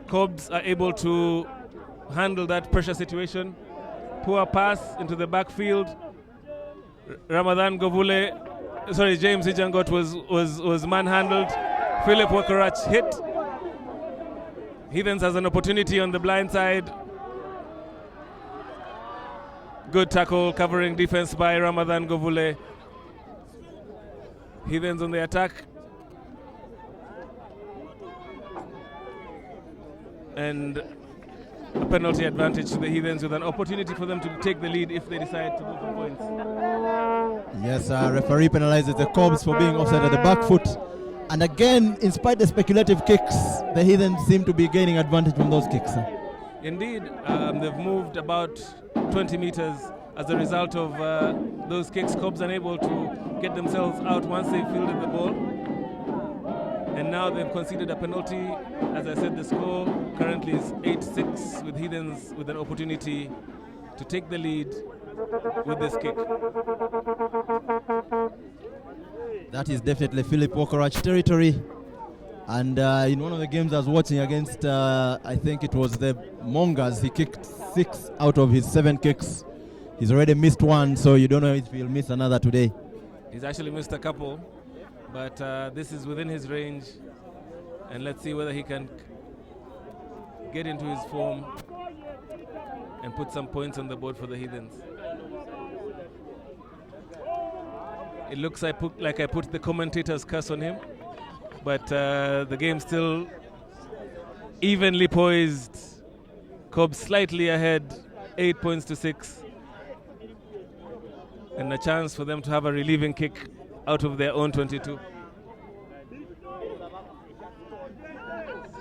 Cobs are able to handle that pressure situation. Poor pass into the backfield. James Ijangot was manhandled. Philip Wakarach hit. Heathens has an opportunity on the blind side. Good tackle, covering defense by Ramadan Govule. Heathens on the attack. And a penalty advantage to the Heathens, with an opportunity for them to take the lead if they decide to move the points. Yes, referee penalizes the Cobs for being offside at the back foot. And again, in spite of the speculative kicks, the Heathens seem to be gaining advantage from those kicks. Indeed, they've moved about 20 meters as a result of those kicks. Cobs unable to get themselves out once they fielded the ball. And now they've conceded a penalty. As I said, the score currently is 8-6, with Heathens with an opportunity to take the lead with this kick. That is definitely Philip Wakarach territory. And in one of the games I was watching against, I think it was the Mongas, he kicked 6 out of his 7 kicks. He's already missed one, so you don't know if he'll miss another today. He's actually missed a couple, but this is within his range. And let's see whether he can get into his form and put some points on the board for the Heathens. It looks like I put the commentator's curse on him, but the game still evenly poised. Cobs slightly ahead, 8 points to 6. And a chance for them to have a relieving kick out of their own 22.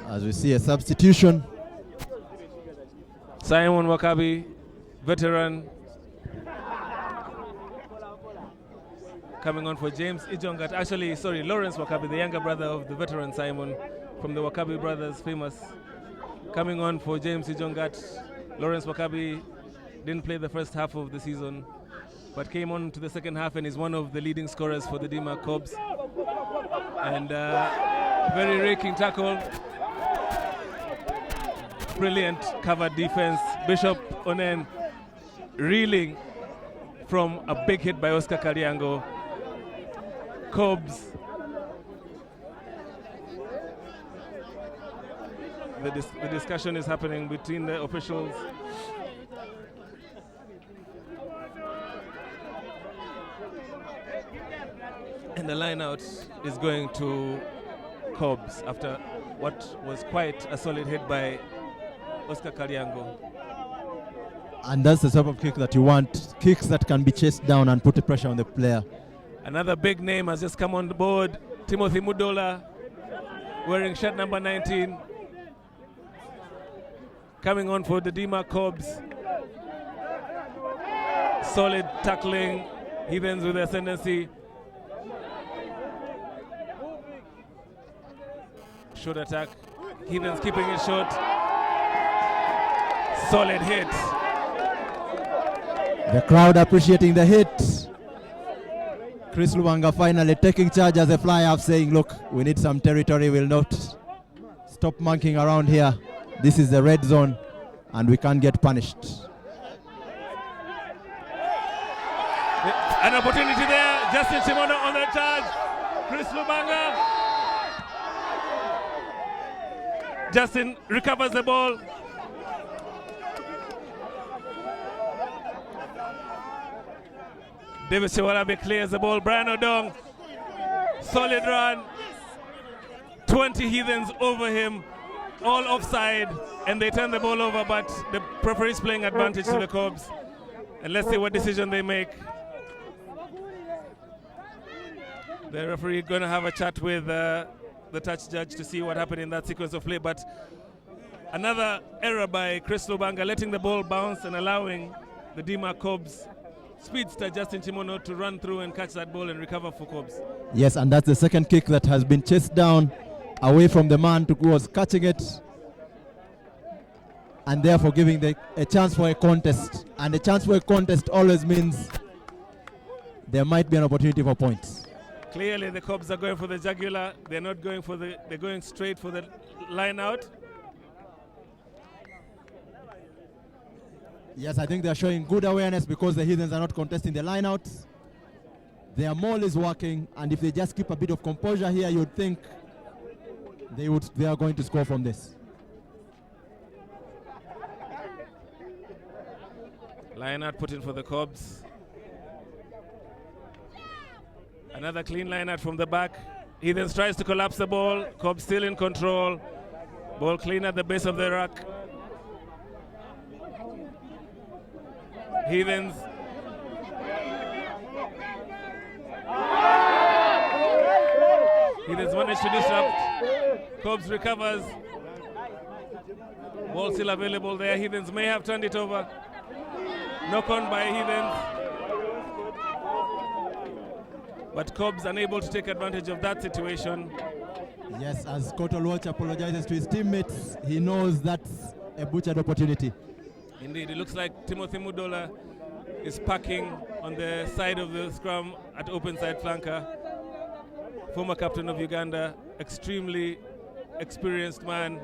As we see a substitution. Simon Wakabi, veteran, coming on for James Ijongat. Actually, sorry, Lawrence Wakabi, the younger brother of the veteran Simon from the Wakabi brothers, famous. Coming on for James Ijongat. Lawrence Wakabi didn't play the first half of the season, but came on to the second half and is one of the leading scorers for the Dima Cobs. And very raking tackle. Brilliant covered defense. Bishop Onen reeling from a big hit by Oscar Kariango. Cobs. The discussion is happening between the officials. And the line out is going to Cobs after what was quite a solid hit by Oscar Kariango. And that's the type of kick that you want, kicks that can be chased down and put the pressure on the player. Another big name has just come on the board, Timothy Mudola, wearing shirt number 19. Coming on for the Dima Cobs. Solid tackling, Heathens with ascendancy. Short attack, Heathens keeping it short. Solid hit. The crowd appreciating the hit. Chris Lubanga finally taking charge as a fly-half, saying, look, we need some territory, we'll not stop monkeying around here. This is the red zone and we can't get punished. An opportunity there, Justin Shimono on the charge. Chris Lubanga. Justin recovers the ball. David Shewalabe clears the ball. Brian Odong, solid run. 20 Heathens over him, all offside, and they turn the ball over, but the referee is playing advantage to the Cobs. And let's see what decision they make. The referee is going to have a chat with the touch judge to see what happened in that sequence of play, but another error by Chris Lubanga, letting the ball bounce and allowing the Dima Cobs speedster Justin Chimono to run through and catch that ball and recover for Cobs. Yes, and that's the second kick that has been chased down away from the man who was catching it, and therefore giving a chance for a contest. And a chance for a contest always means there might be an opportunity for points. Clearly the Cobs are going for the jugular. They're not going for they're going straight for the line out. Yes, I think they're showing good awareness because the Heathens are not contesting the lineouts. Their maul is working, and if they just keep a bit of composure here, you'd think they are going to score from this. Line out put in for the Cobs. Another clean line out from the back. Heathens tries to collapse the ball. Cobs still in control. Ball clean at the base of the rack. Heathens. Heathens managed to disrupt. Cobs recovers. Ball still available there. Heathens may have turned it over. Knock on by Heathens. But Cobs unable to take advantage of that situation. Yes, as Koto Watch apologizes to his teammates, he knows that's a butchered opportunity. Indeed, it looks like Timothy Mudola is parking on the side of the scrum at open side flanker. Former captain of Uganda, extremely experienced man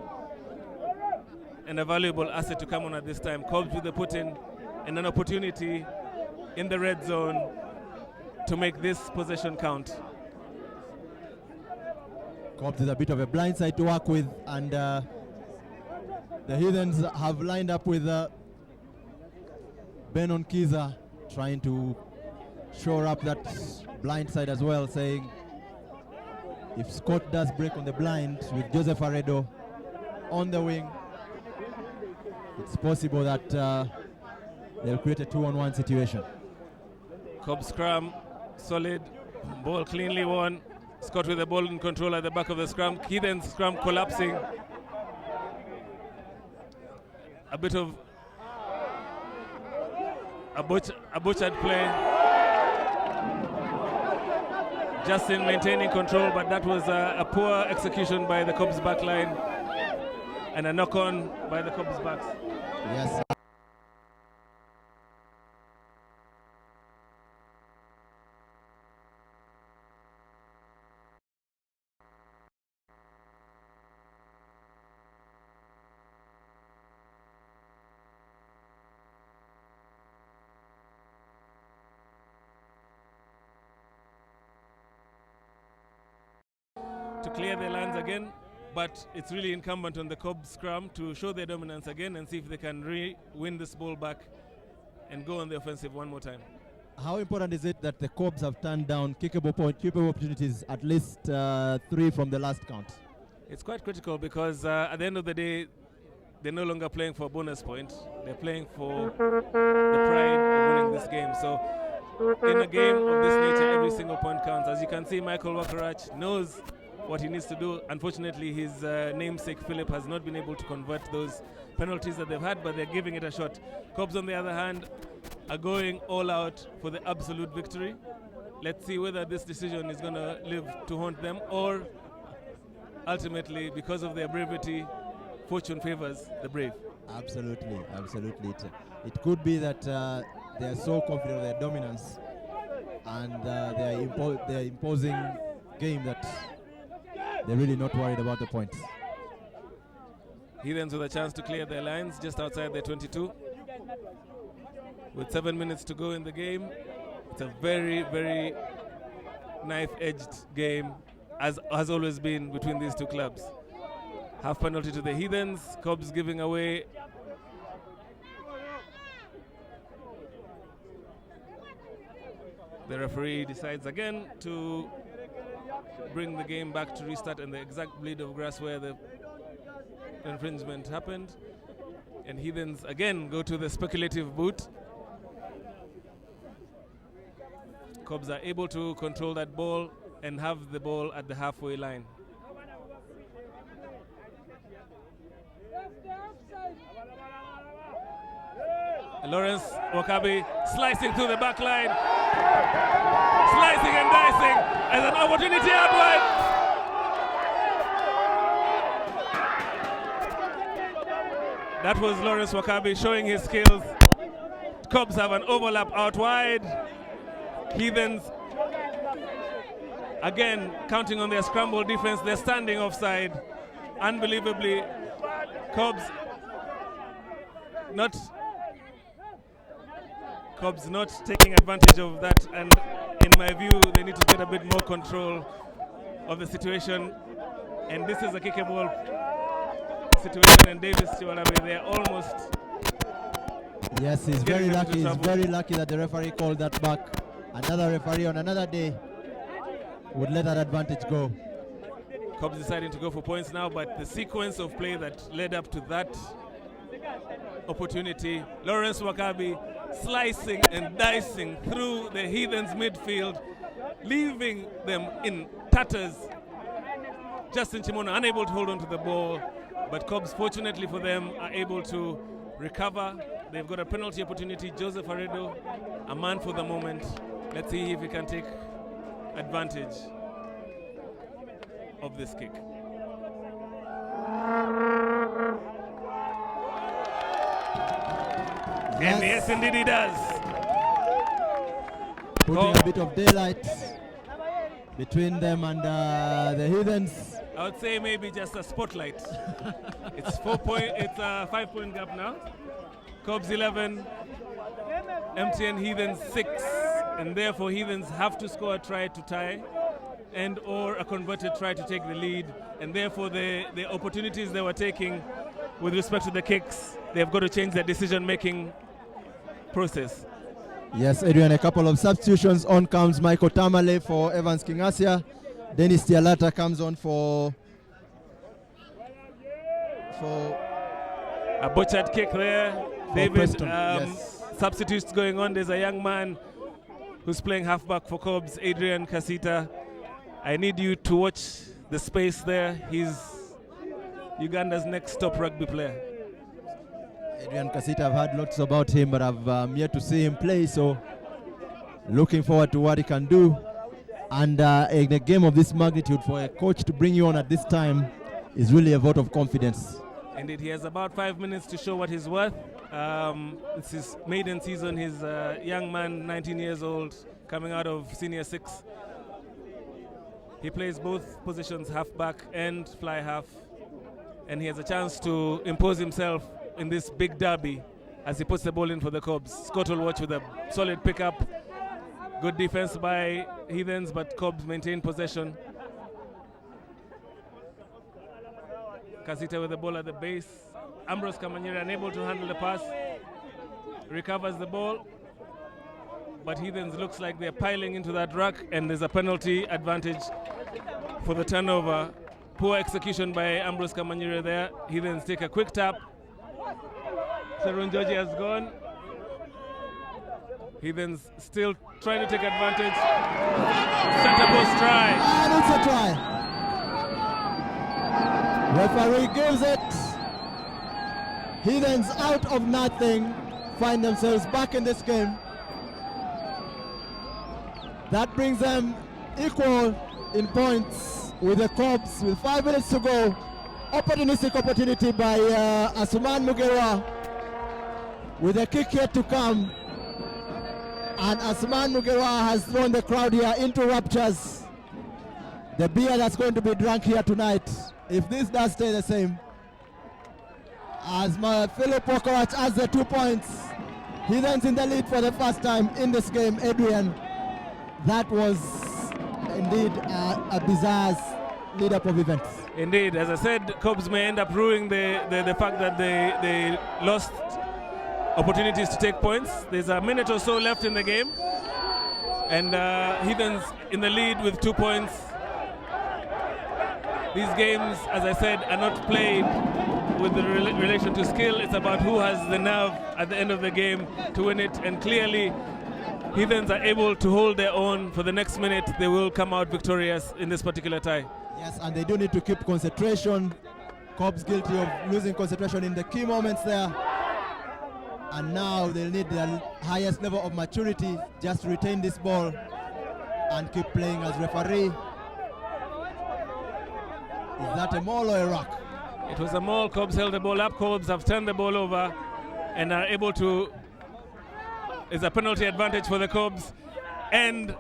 and a valuable asset to come on at this time. Cobs with the put-in and an opportunity in the red zone to make this possession count. Cobs is a bit of a blind side to work with, and the Heathens have lined up with Benon Kiza trying to shore up that blind side as well, saying if Scott does break on the blind with Joseph Aredo on the wing, it's possible that they'll create a 2-on-1 situation. Cobs scrum, solid, ball cleanly won. Scott with the ball in control at the back of the scrum. Heathen's scrum collapsing. A bit of a butchered play. Justin maintaining control, but that was a poor execution by the Cobs backline and a knock-on by the Cobs backs. Yes. To clear their lines again, but it's really incumbent on the Cobs scrum to show their dominance again and see if they can win this ball back and go on the offensive one more time. How important is it that the Cobs have turned down kickable opportunities, at least 3 from the last count? It's quite critical because at the end of the day, they're no longer playing for a bonus point. They're playing for the pride of winning this game. So in a game of this nature, every single point counts. As you can see, Michael Wakarach knows what he needs to do. Unfortunately, his namesake Philip has not been able to convert those penalties that they've had, but they're giving it a shot. Cobs, on the other hand, are going all out for the absolute victory. Let's see whether this decision is going to live to haunt them, or ultimately, because of their bravery, fortune favors the brave. Absolutely, absolutely. It could be that they are so confident of their dominance and they are imposing game that they're really not worried about the points. Heathens with a chance to clear their lines just outside their 22. With 7 minutes to go in the game, it's a very, very knife-edged game, as has always been between these two clubs. Half penalty to the Heathens, Cobs giving away the referee decides again to bring the game back to restart in the exact blade of grass where the infringement happened, and Heathens again go to the speculative boot. Cobs are able to control that ball and have the ball at the halfway line. Lawrence Wakabi slicing through the back line, slicing and dicing as an opportunity out wide. That was Lawrence Wakabi showing his skills. Cobs have an overlap out wide. Heathens again counting on their scramble defense. They're standing offside. Unbelievably, Cobbs not taking advantage of that, and in my view they need to get a bit more control of the situation. And this is a kickable situation, and Davis Chiwalabe, they're almost... Yes, he's very lucky. He's very lucky that the referee called that back. Another referee on another day would let that advantage go. Cobbs deciding to go for points now, but the sequence of play that led up to that opportunity, Lawrence Wakabi slicing and dicing through the Heathens midfield, leaving them in tatters. Justin Chimono unable to hold on to the ball, but Cobbs, fortunately for them, are able to recover. They've got a penalty opportunity. Joseph Aredo, a man for the moment. Let's see if he can take advantage of this kick. And yes, indeed he does. Putting a bit of daylight between them and the Heathens. I would say maybe just a spotlight. It's 4 point. It's a 5 point gap now. Cobbs 11, MTN Heathens 6, and therefore Heathens have to score a try to tie, and or a converted try to take the lead, and therefore the opportunities they were taking with respect to the kicks, they've got to change their decision-making process. Yes, Adrian, a couple of substitutions. On comes Michael Tamale for Evans Kingasia. Dennis Tialata comes on for a butchered kick there. David, yes. Substitutes going on. There's a young man who's playing halfback for Cobbs, Adrian Kasita. I need you to watch the space there. He's Uganda's next top rugby player. Adrian Kasita, I've heard lots about him, but I've yet to see him play, so looking forward to what he can do. And in a game of this magnitude, for a coach to bring you on at this time is really a vote of confidence. Indeed, he has about 5 minutes to show what he's worth. It's his maiden season. He's a young man, 19 years old, coming out of Senior 6. He plays both positions, half-back and fly-half. And he has a chance to impose himself in this big derby as he puts the ball in for the Cobbs. Scott will watch with a solid pickup. Good defense by Heathens, but Cobbs maintain possession. Kasita with the ball at the base. Ambrose Kamanyere unable to handle the pass. Recovers the ball. But Heathens looks like they're piling into that ruck, and there's a penalty advantage for the turnover. Poor execution by Ambrose Kamanyere there. Heathens take a quick tap. Serun Georgie has gone. Heathens still trying to take advantage. Center post try. And it's a try. Referee gives it. Heathens out of nothing find themselves back in this game. That brings them equal in points with the Cobbs with 5 minutes to go. Opportunistic opportunity by Asuman Mugerwa with a kick yet to come. And Asuman Mugerwa has thrown the crowd here into raptures. The beer that's going to be drunk here tonight, if this does stay the same. As Philip Pokorach has the 2 points. Heathens in the lead for the first time in this game. Adrian, that was indeed a bizarre lead-up of events. Indeed, as I said, Cobbs may end up ruining the fact that they lost opportunities to take points. There's a minute or so left in the game, and Heathens in the lead with 2 points. These games, as I said, are not played with the relation to skill. It's about who has the nerve at the end of the game to win it, and clearly Heathens are able to hold their own. For the next minute, they will come out victorious in this particular tie. Yes, and they do need to keep concentration. Cobbs guilty of losing concentration in the key moments there. And now they'll need the highest level of maturity just to retain this ball and keep playing as referee. Is that a maul or a rock? It was a maul. Cobbs held the ball up. Cobbs have turned the ball over and are able to... It's a penalty advantage for the Cobbs. And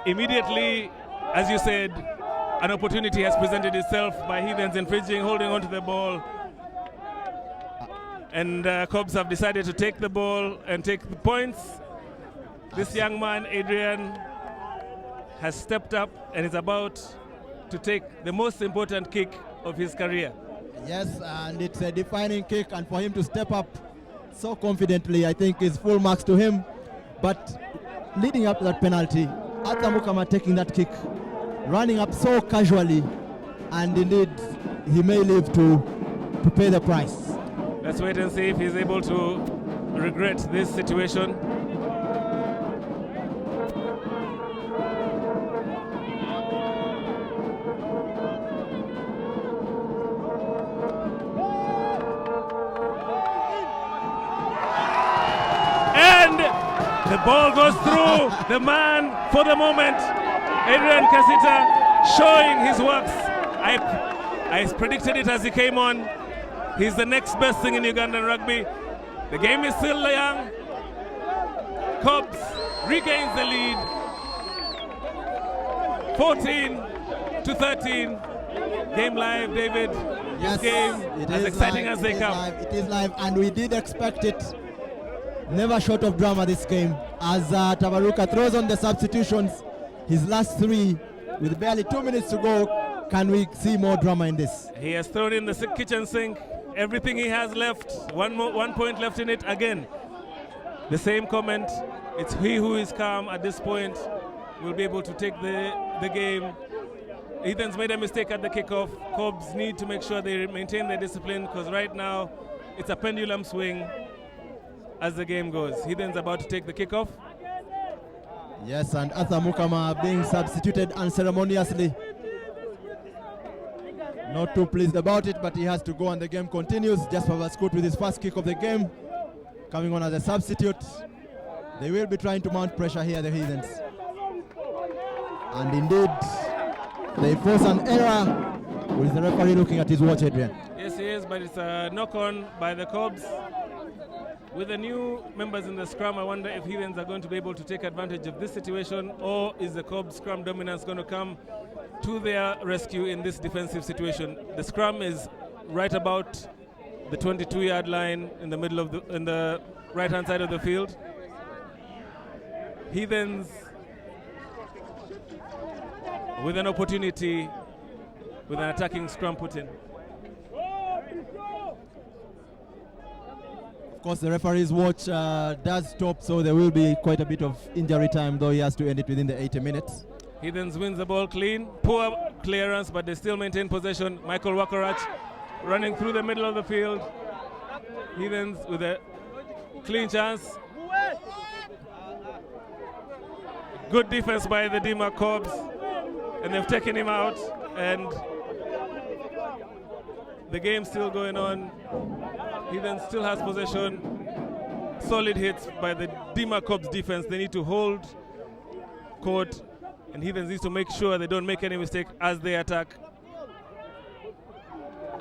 immediately, as you said, an opportunity has presented itself by Heathens infringing, holding on to the ball. And Cobs have decided to take the ball and take the points. This young man, Adrian, has stepped up and is about to take the most important kick of his career. Yes, and it's a defining kick, and for him to step up so confidently, I think is full marks to him. But leading up to that penalty, Arthur Mukama taking that kick, running up so casually, and indeed he may live to pay the price. Let's wait and see if he's able to regret this situation. And the ball goes through the man for the moment. Adrian Kasita showing his works. I predicted it as he came on. He's the next best thing in Ugandan rugby. The game is still young. Cobs regains the lead. 14-13. Game live, David. Yes, this game as exciting live, as they come. It is live, and we did expect it. Never short of drama this game. As Tabaruka throws on the substitutions, his last three, with barely 2 minutes to go. Can we see more drama in this? He has thrown in the kitchen sink. Everything he has left, one point left in it again. The same comment, it's he who is calm at this point will be able to take the game. Heathens made a mistake at the kickoff. Cobs need to make sure they maintain their discipline, because right now it's a pendulum swing as the game goes. Heathens about to take the kickoff. Yes, and Arthur Mukama being substituted unceremoniously. Not too pleased about it, but he has to go, and the game continues. Jasper Vascoot with his first kick of the game, coming on as a substitute. They will be trying to mount pressure here, the Heathens. And indeed, they force an error with the referee looking at his watch, Adrian. Yes, he is, but it's a knock-on by the Cobs. With the new members in the scrum, I wonder if Heathens are going to be able to take advantage of this situation, or is the Cobs scrum dominance going to come to their rescue in this defensive situation. The scrum is right about the 22-yard line in the middle of the right-hand side of the field. Heathens with an opportunity with an attacking scrum put in. Of course, the referee's watch does stop, so there will be quite a bit of injury time, though he has to end it within the 80 minutes. Heathens wins the ball clean. Poor clearance, but they still maintain possession. Michael Wakarach running through the middle of the field. Heathens with a clean chance. Good defense by the Dima Cobs, and they've taken him out, and the game's still going on. Heathens still has possession. Solid hits by the Dima Cobs defense. They need to hold court, and Heathens needs to make sure they don't make any mistake as they attack.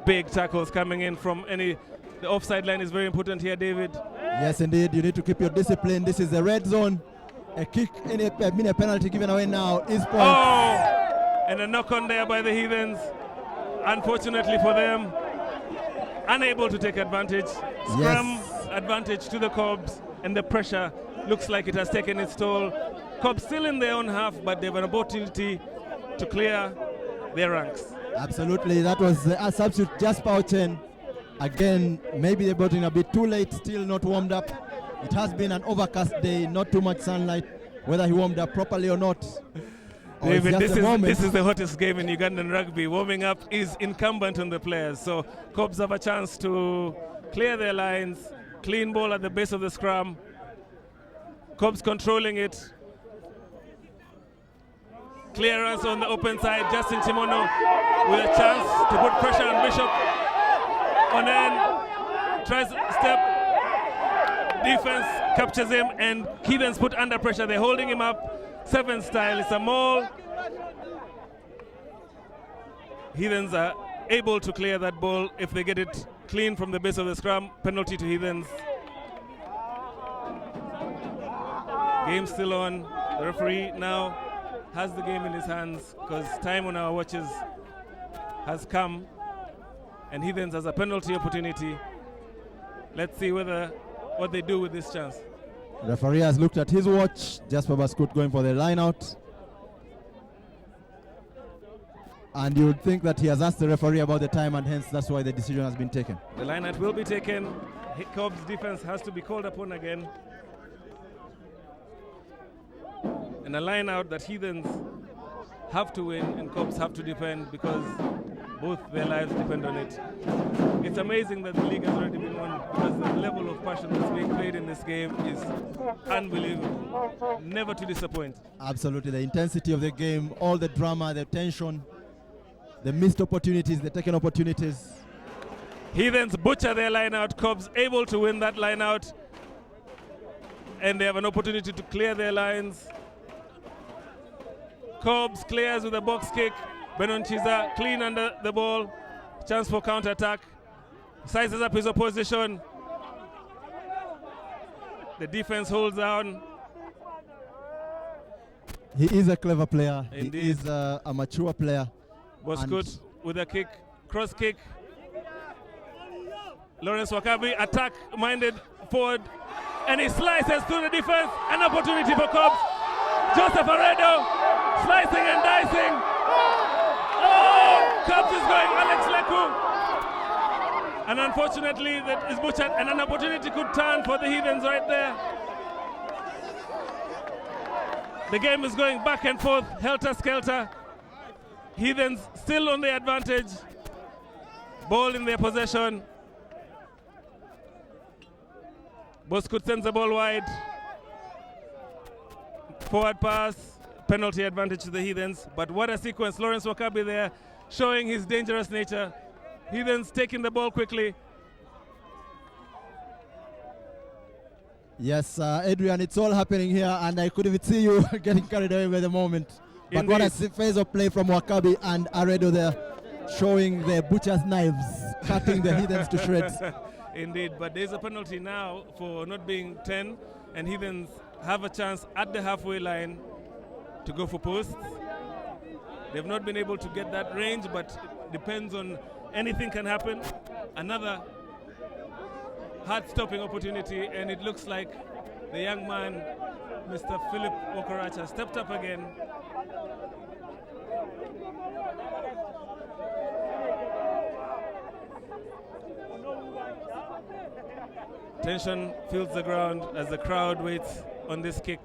Big tackles coming in from the offside line is very important here, David. Yes, indeed. You need to keep your discipline. This is the red zone. A kick, a penalty given away now is points. Oh! And a knock on there by the Heathens. Unfortunately for them, unable to take advantage. Scrum advantage to the Cobs, and the pressure looks like it has taken its toll. Cobs still in their own half, but they have an opportunity to clear their ranks. Absolutely, that was a substitute, Jasper Ochen. Again, maybe they brought in a bit too late, still not warmed up. It has been an overcast day, not too much sunlight, whether he warmed up properly or not. David, this is the hottest game in Ugandan rugby. Warming up is incumbent on the players. So Cobs have a chance to clear their lines. Clean ball at the base of the scrum. Cobs controlling it. Clearance on the open side. Justin Chimono with a chance to put pressure on Bishop. On end, tries step. Defense captures him, and Heathens put under pressure. They're holding him up. 7 style. It's a maul. Heathens are able to clear that ball if they get it clean from the base of the scrum. Penalty to Heathens. Game still on. The referee now has the game in his hands because time on our watches has come, and Heathens has a penalty opportunity. Let's see what they do with this chance. The referee has looked at his watch. Jasper Baskut going for the line out. And you would think that he has asked the referee about the time, and hence that's why the decision has been taken. The line out will be taken. Cobb's defense has to be called upon again. And a line out that Heathens have to win and Cobbs have to defend because both their lives depend on it. It's amazing that the league has already been won because the level of passion that's being played in this game is unbelievable. Never to disappoint. Absolutely. The intensity of the game, all the drama, the tension, the missed opportunities, the taken opportunities. Heathens butcher their line out. Cobbs able to win that line out. And they have an opportunity to clear their lines. Cobbs clears with a box kick. Benon Chiza clean under the ball. Chance for counter-attack. Sizes up his opposition. The defense holds down. He is a clever player. Indeed. He is a mature player. Boskut with a kick, cross kick. Lawrence Wakabi attack-minded forward, and he slices through the defense. An opportunity for Cobbs. Joseph Aredo slicing and dicing. Oh, Cobbs is going Alex Leku. And unfortunately, that is butchered, and an opportunity could turn for the Heathens right there. The game is going back and forth, helter-skelter. Heathens still on the advantage. Ball in their possession. Boskut sends the ball wide. Forward pass, penalty advantage to the Heathens. But what a sequence. Lawrence Wakabi there showing his dangerous nature. Heathens taking the ball quickly. Yes, Adrian, it's all happening here, and I could even see you getting carried away by the moment. But Indeed. what a phase of play from Wakabi and Aredo there, showing the butcher's knives, cutting the Heathens to shreds. Indeed, but there's a penalty now for not being 10, and Heathens have a chance at the halfway line to go for posts. They've not been able to get that range, but it depends on anything can happen. Another heart-stopping opportunity, and it looks like the young man, Mr. Philip Okaracha, stepped up again. Tension fills the ground as the crowd waits on this kick.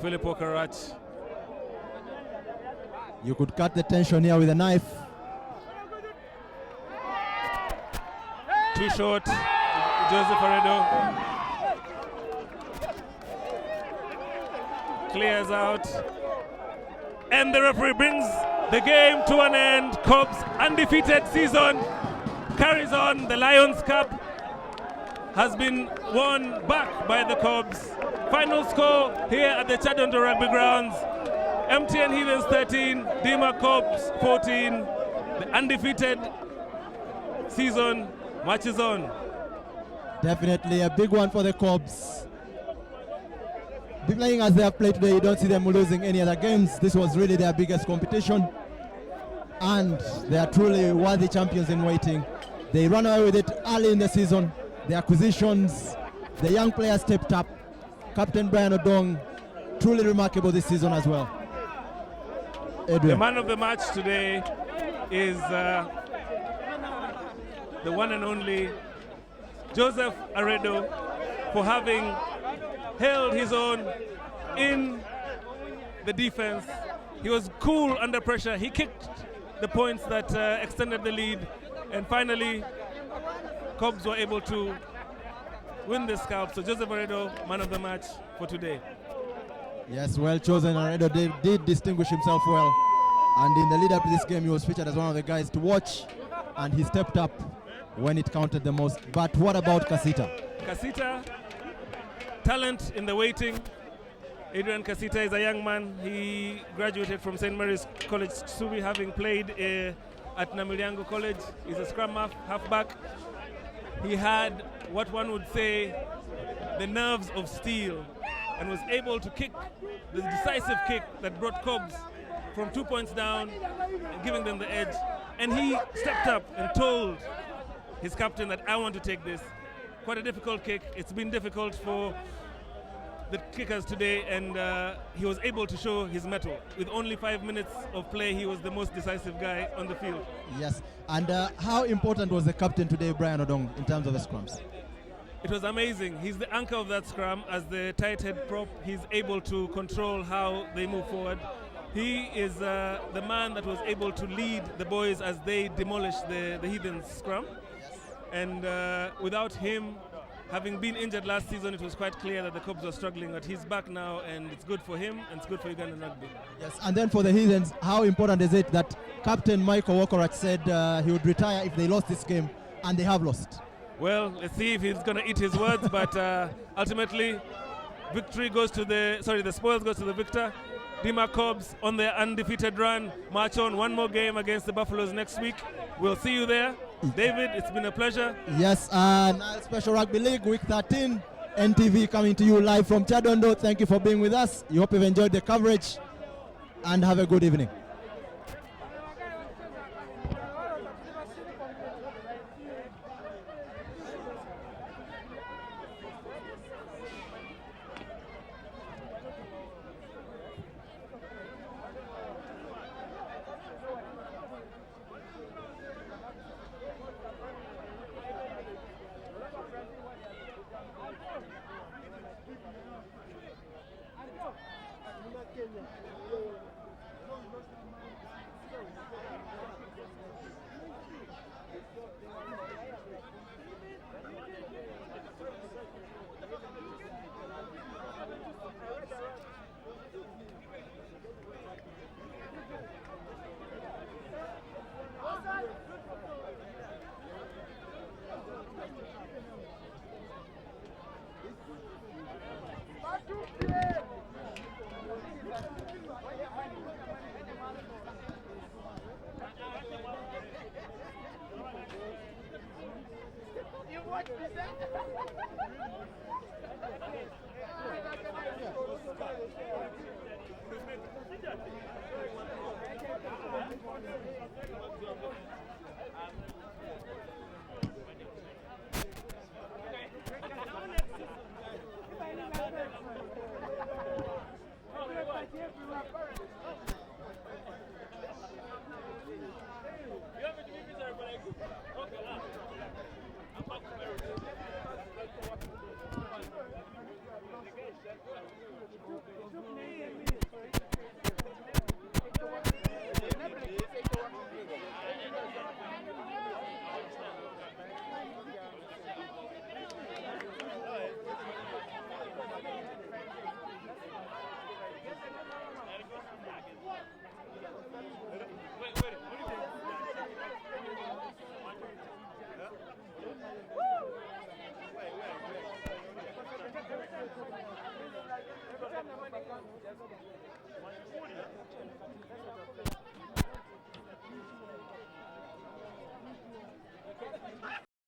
Philip Okarach. You could cut the tension here with a knife. Too short. Joseph Aredo clears out. And the referee brings the game to an end. Cobb's undefeated season carries on. The Lions Cup has been won back by the Cobbs. Final score here at the Chadondo Rugby Grounds. MTN Heathens 13, Dima Cobbs 14. The undefeated season marches on. Definitely a big one for the Cobbs. Playing as they have played today, you don't see them losing any other games. This was really their biggest competition, and they are truly worthy champions in waiting. They ran away with it early in the season. The acquisitions, the young players stepped up. Captain Brian Odong, truly remarkable this season as well. Adrian. The man of the match today is the one and only Joseph Aredo for having held his own in the defense. He was cool under pressure. He kicked the points that extended the lead, and finally Cobbs were able to win the scalp. So Joseph Aredo, man of the match for today. Yes, well chosen. Aredo did distinguish himself well, and in the lead up to this game he was featured as one of the guys to watch, and he stepped up when it counted the most. But what about Kasita? Kasita, talent in the waiting. Adrian Kasita is a young man. He graduated from St. Mary's College, Subi, having played at Namilyango College. He's a scrum halfback. He had what one would say the nerves of steel and was able to kick the decisive kick that brought Cobbs from 2 points down and giving them the edge. And he stepped up and told his captain that I want to take this. Quite a difficult kick. It's been difficult for the kickers today, and he was able to show his mettle. With only 5 minutes of play, he was the most decisive guy on the field. Yes, and how important was the captain today, Brian Odong, in terms of the scrums? It was amazing. He's the anchor of that scrum. As the tight head prop, he's able to control how they move forward. He is the man that was able to lead the boys as they demolished the Heathens scrum. And without him, having been injured last season, it was quite clear that the Cubs were struggling, but he's back now, and it's good for him, and it's good for Ugandan rugby. Yes, and then for the Heathens, how important is it that Captain Michael Wokorach said he would retire if they lost this game, and they have lost? Well, let's see if he's going to eat his words, but ultimately, the spoils goes to the victor. Dima Cubs on their undefeated run, march on one more game against the Buffaloes next week. We'll see you there. David, it's been a pleasure. Yes, and Special Rugby League Week 13, NTV coming to you live from Chadondo. Thank you for being with us. You hope you've enjoyed the coverage, and have a good evening. Thank you.